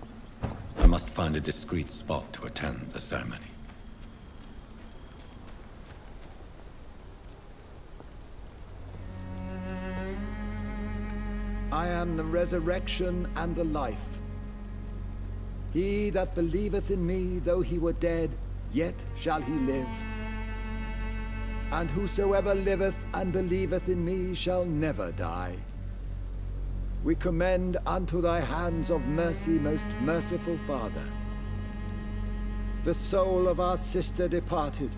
I must find a discreet spot to attend the ceremony. I am the resurrection and the life. He that believeth in me, though he were dead, yet shall he live. And whosoever liveth and believeth in me shall never die. We commend unto thy hands of mercy, most merciful Father, the soul of our sister departed,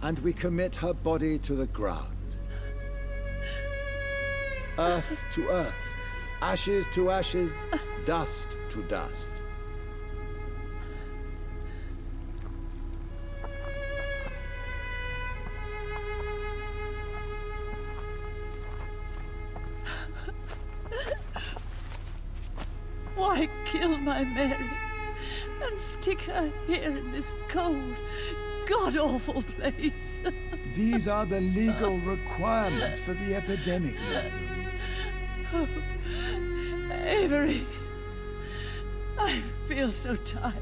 and we commit her body to the ground. Earth to earth, ashes to ashes, dust to dust. Why kill my Mary and stick her here in this cold, god-awful place? These are the legal requirements for the epidemic, madam. Oh, Avery, I feel so tired.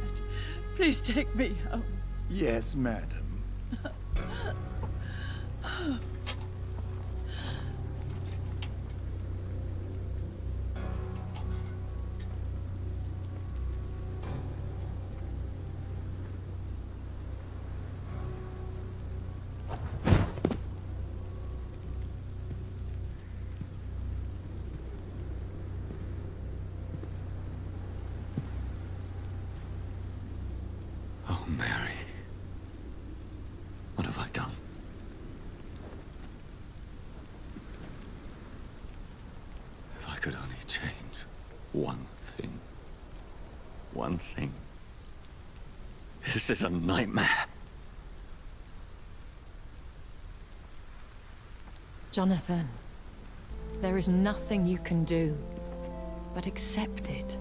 Please take me home. Yes, madam. Oh, Mary. What have I done? If I could only change one thing. One thing. This is a nightmare. Jonathan, there is nothing you can do but accept it.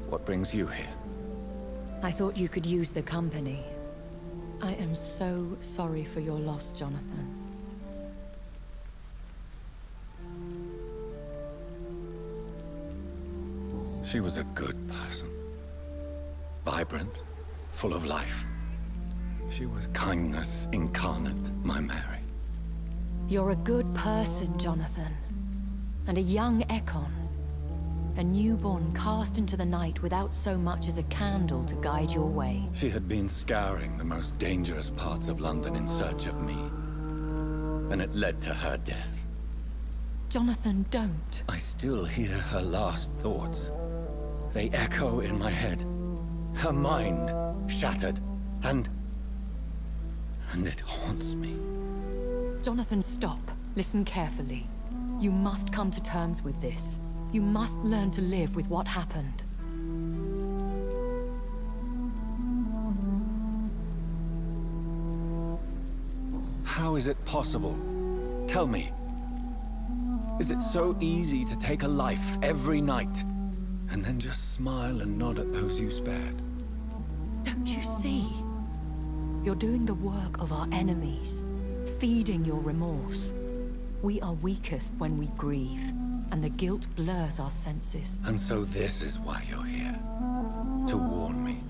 What brings you here? I thought you could use the company. I am so sorry for your loss, Jonathan. She was a good person. Vibrant, full of life. She was kindness incarnate, my Mary. You're a good person, Jonathan. And a young Ekon. A newborn cast into the night without so much as a candle to guide your way. She had been scouring the most dangerous parts of London in search of me. And it led to her death. Jonathan, don't. I still hear her last thoughts. They echo in my head. Her mind shattered, and it haunts me. Jonathan, stop. Listen carefully. You must come to terms with this. You must learn to live with what happened. How is it possible? Tell me. Is it so easy to take a life every night, and then just smile and nod at those you spared? Don't you see? You're doing the work of our enemies, feeding your remorse. We are weakest when we grieve, and the guilt blurs our senses. And so this is why you're here. To warn me.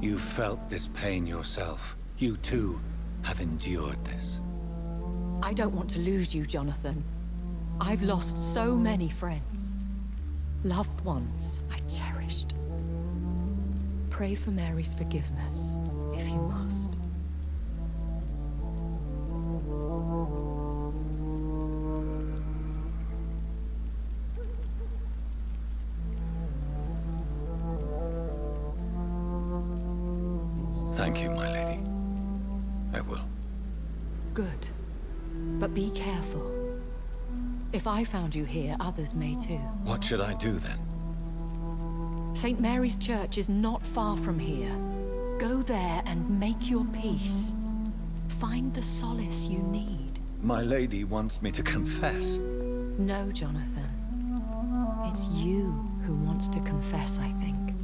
You felt this pain yourself. You too have endured this. I don't want to lose you, Jonathan. I've lost so many friends. Loved ones I cherished. Pray for Mary's forgiveness, if you must. Thank you, my lady. I will. Good. But be careful. If I found you here, others may too. What should I do then? St. Mary's Church is not far from here. Go there and make your peace. Find the solace you need. My lady wants me to confess. No, Jonathan. It's you who wants to confess, I think.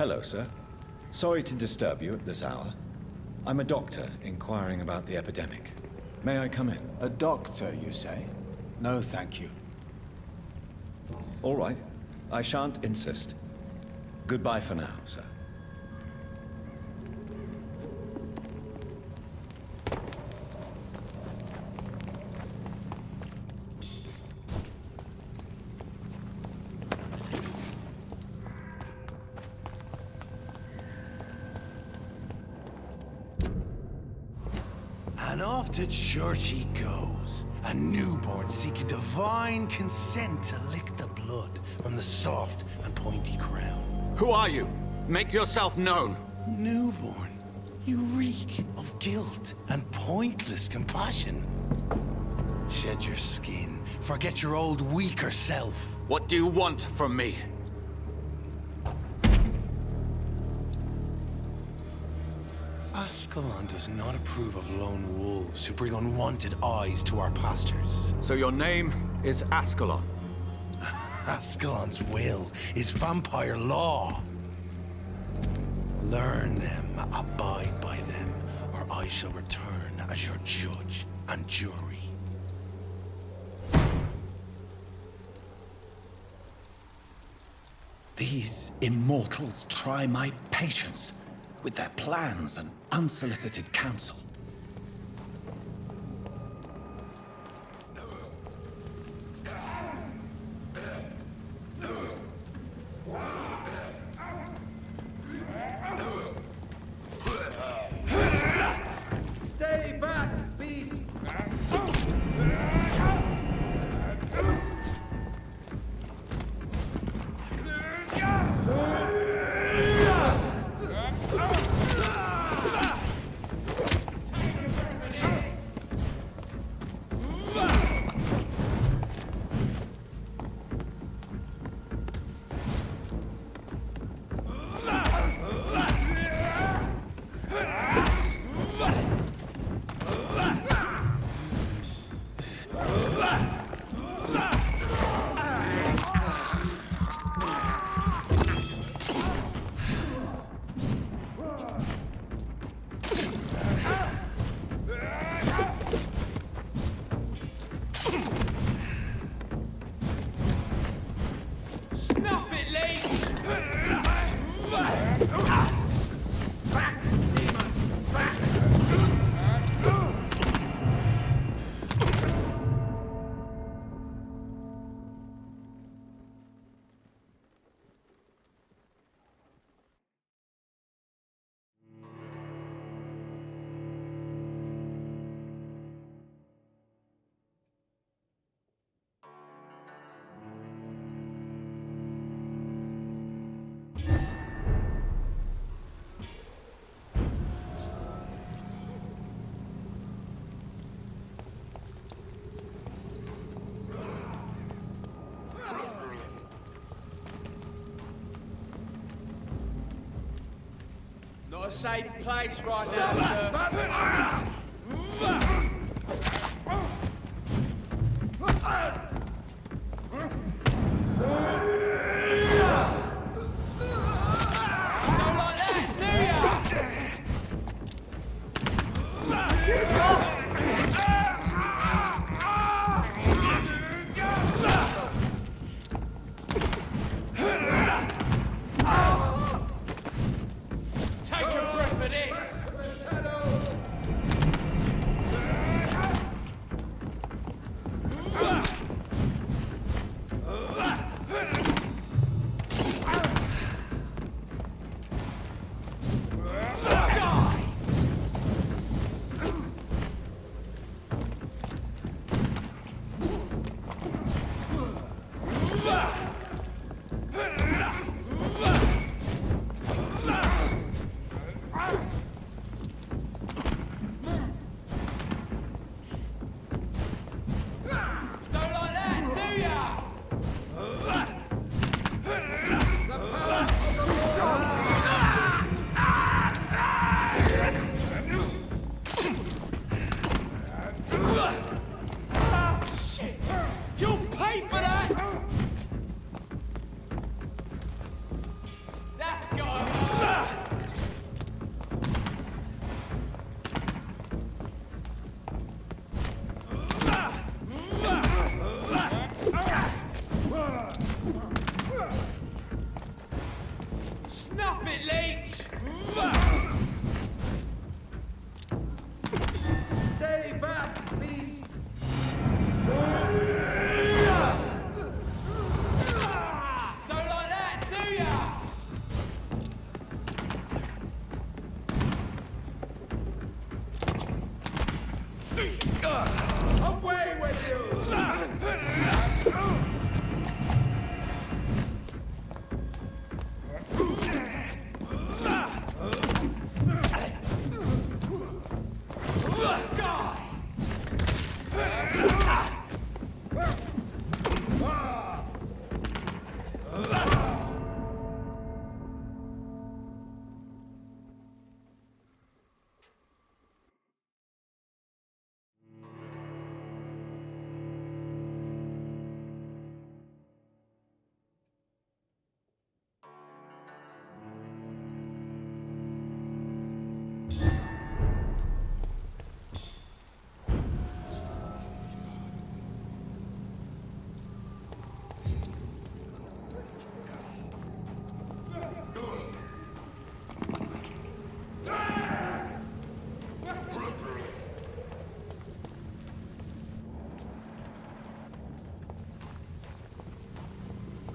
Hello, sir. Sorry to disturb you at this hour. I'm a doctor inquiring about the epidemic. May I come in? A doctor, you say? No, thank you. All right. I shan't insist. Goodbye for now, sir. And off to church he goes, a newborn seeking divine consent to lick the blood from the soft and pointy crown. Who are you? Make yourself known. Newborn, you reek of guilt and pointless compassion. Shed your skin, forget your old weaker self. What do you want from me? Ascalon does not approve of lone wolves who bring unwanted eyes to our pastures. So your name is Ascalon? Ascalon's will is vampire law. Learn them, abide by them, or I shall return as your judge and jury. These immortals try my patience with their plans and unsolicited counsel. Stay back, beast! Not a safe place right now, sir. Take a breath of this! Away with you!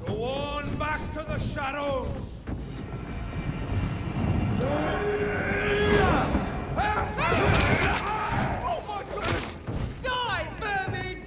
Go on back to the shadows! Oh my God! Die, vermin!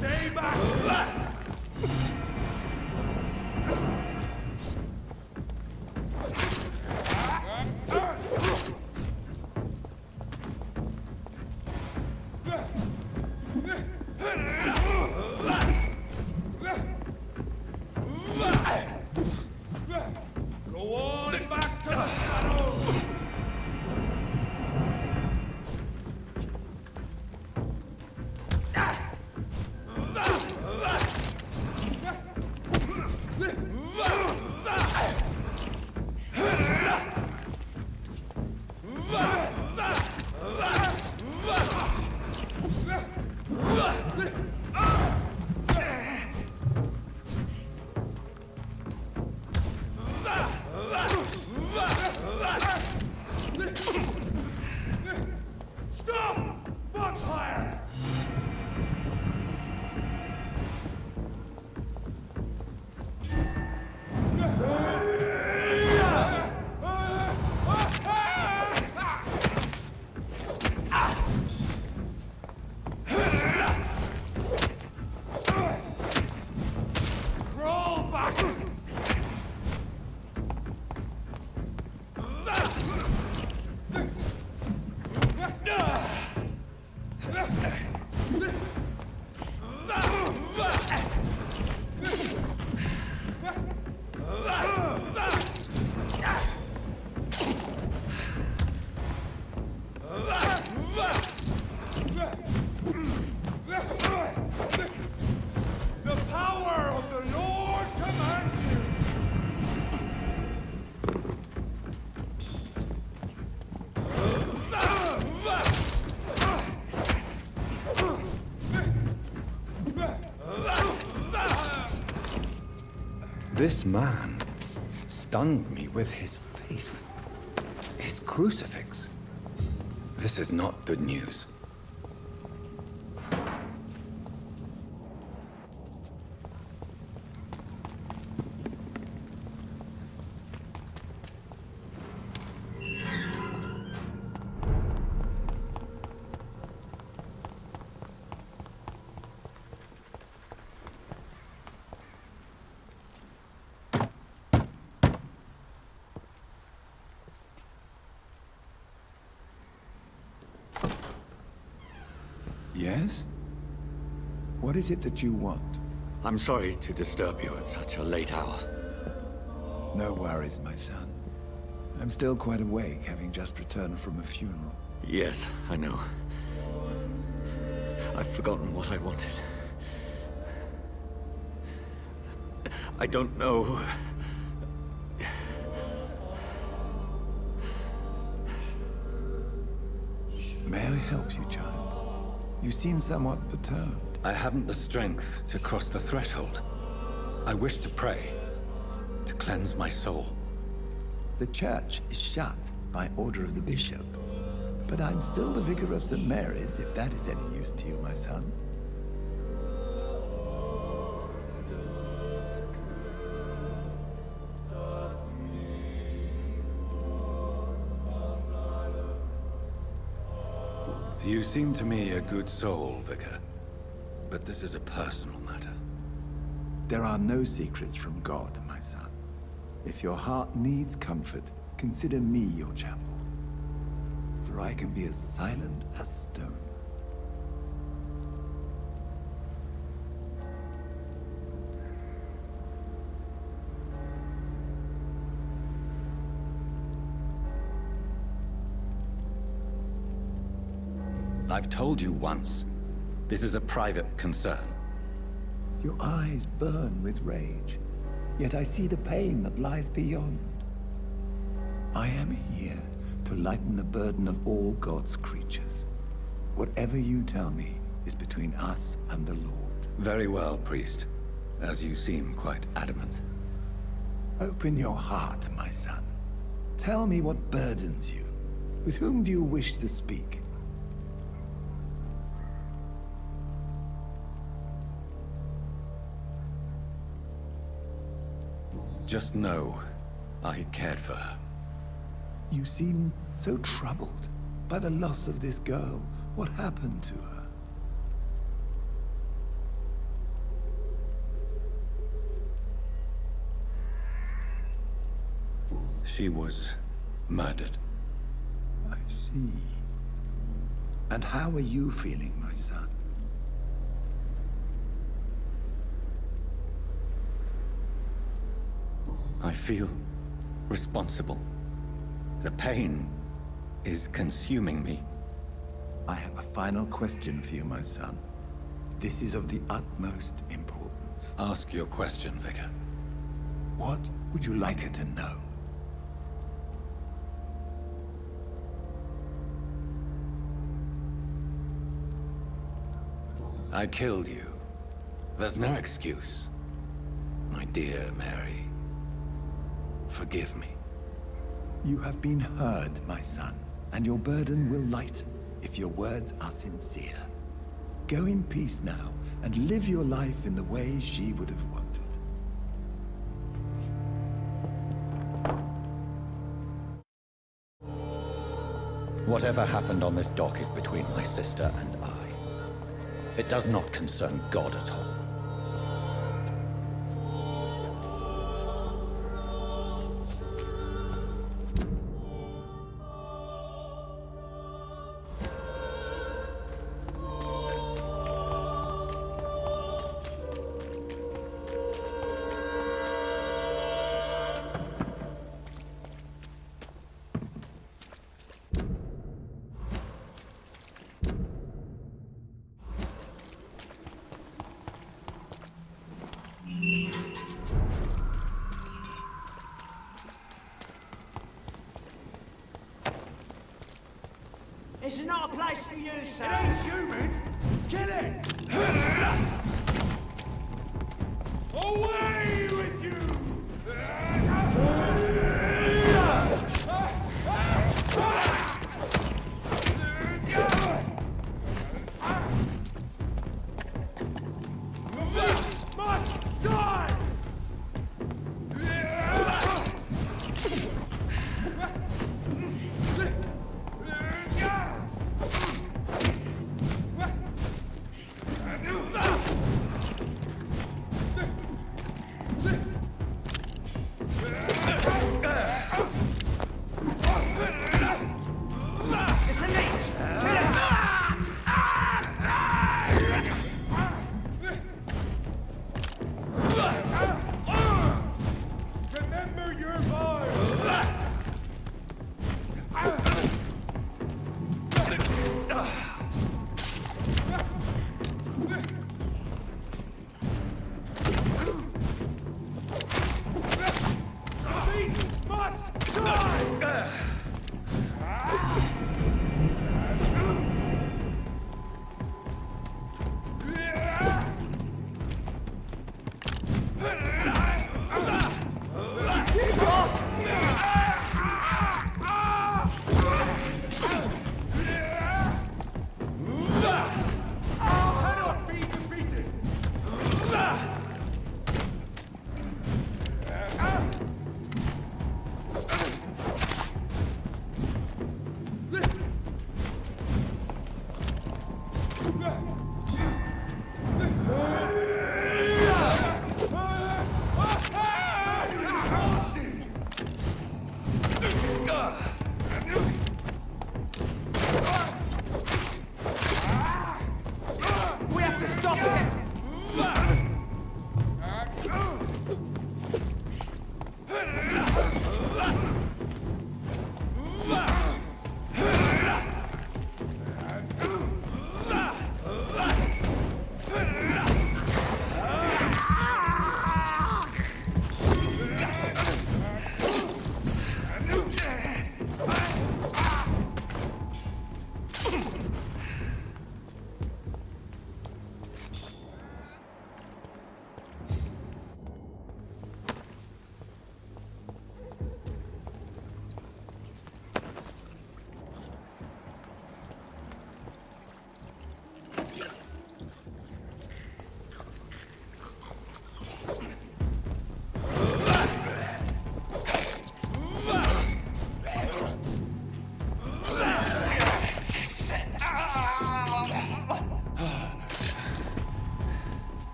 Stay back! Go on back to the shadows! Stop! Vampire! Crawl back! The power of the Lord commands you! This man stunned me with his faith. His crucifix. This is not good news. Yes? What is it that you want? I'm sorry to disturb you at such a late hour. No worries, my son. I'm still quite awake, having just returned from a funeral. Yes, I know. I've forgotten what I wanted. I don't know. May I help you, child? You seem somewhat perturbed. I haven't the strength to cross the threshold. I wish to pray, to cleanse my soul. The church is shut by order of the bishop. But I'm still the vicar of St. Mary's, if that is any use to you, my son. You seem to me a good soul, Vicar. But this is a personal matter. There are no secrets from God, my son. If your heart needs comfort, consider me your chapel. For I can be as silent as stone. I've told you once, this is a private concern. Your eyes burn with rage, yet I see the pain that lies beyond. I am here to lighten the burden of all God's creatures. Whatever you tell me is between us and the Lord. Very well, priest, as you seem quite adamant. Open your heart, my son. Tell me what burdens you. With whom do you wish to speak? Just know, I cared for her. You seem so troubled by the loss of this girl. What happened to her? She was murdered. I see. And how are you feeling, my son? I feel responsible. The pain is consuming me. I have a final question for you, my son. This is of the utmost importance. Ask your question, Vicar. What would you like her to know? I killed you. There's no excuse. My dear Mary, forgive me. You have been heard, my son, and your burden will lighten if your words are sincere. Go in peace now, and live your life in the way she would have wanted. Whatever happened on this dock is between my sister and I. It does not concern God at all. This is not a place for you, sir. It ain't human. Kill it! Away with you! Must die!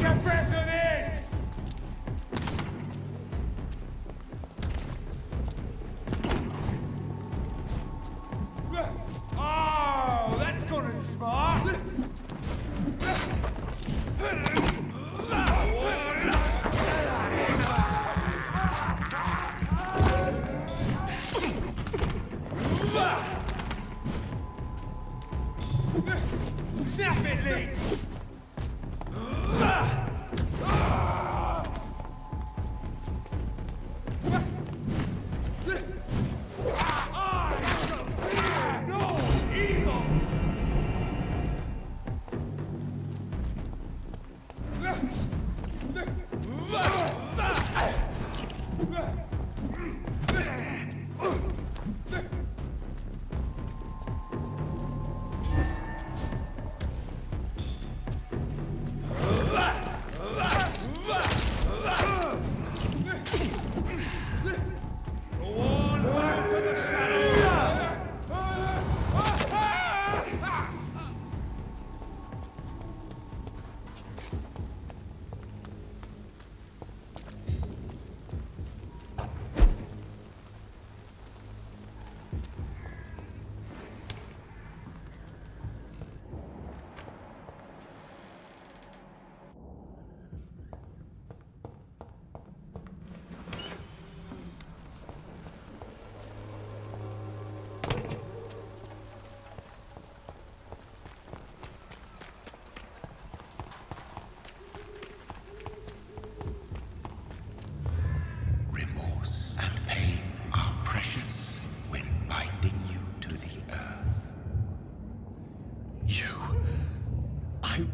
Take a breath of this! Oh, that's gonna smart! Snap it, Leech!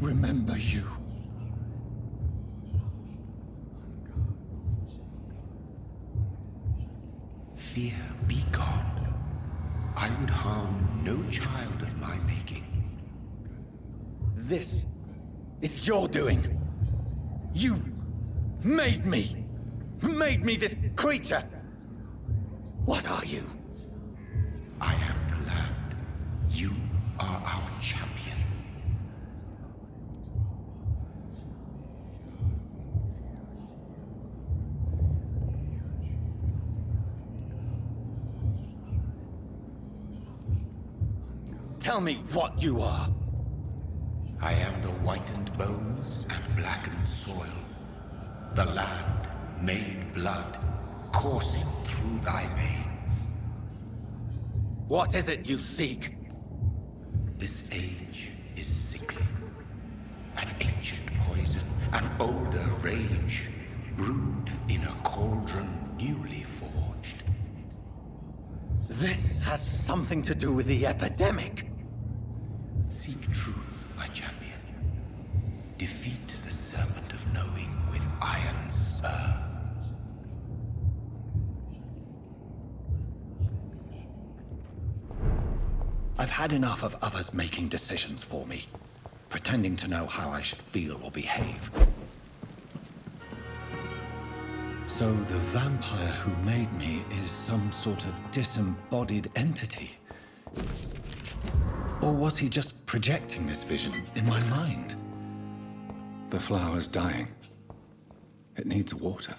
Remember you. Fear be gone. I would harm no child of my making. This is your doing. You made me. Made me this creature. What are you? I am the land. You are our champion. Tell me what you are. I am the whitened bones and blackened soil. The land made blood coursing through thy veins. What is it you seek? This age is sickly. An ancient poison, an older rage, brewed in a cauldron newly forged. This has something to do with the epidemic. Seek truth, my champion. Defeat the serpent of knowing with iron spur. I've had enough of others making decisions for me, pretending to know how I should feel or behave. So the vampire who made me is some sort of disembodied entity? Or was he just projecting this vision in my mind? The flower's dying. It needs water.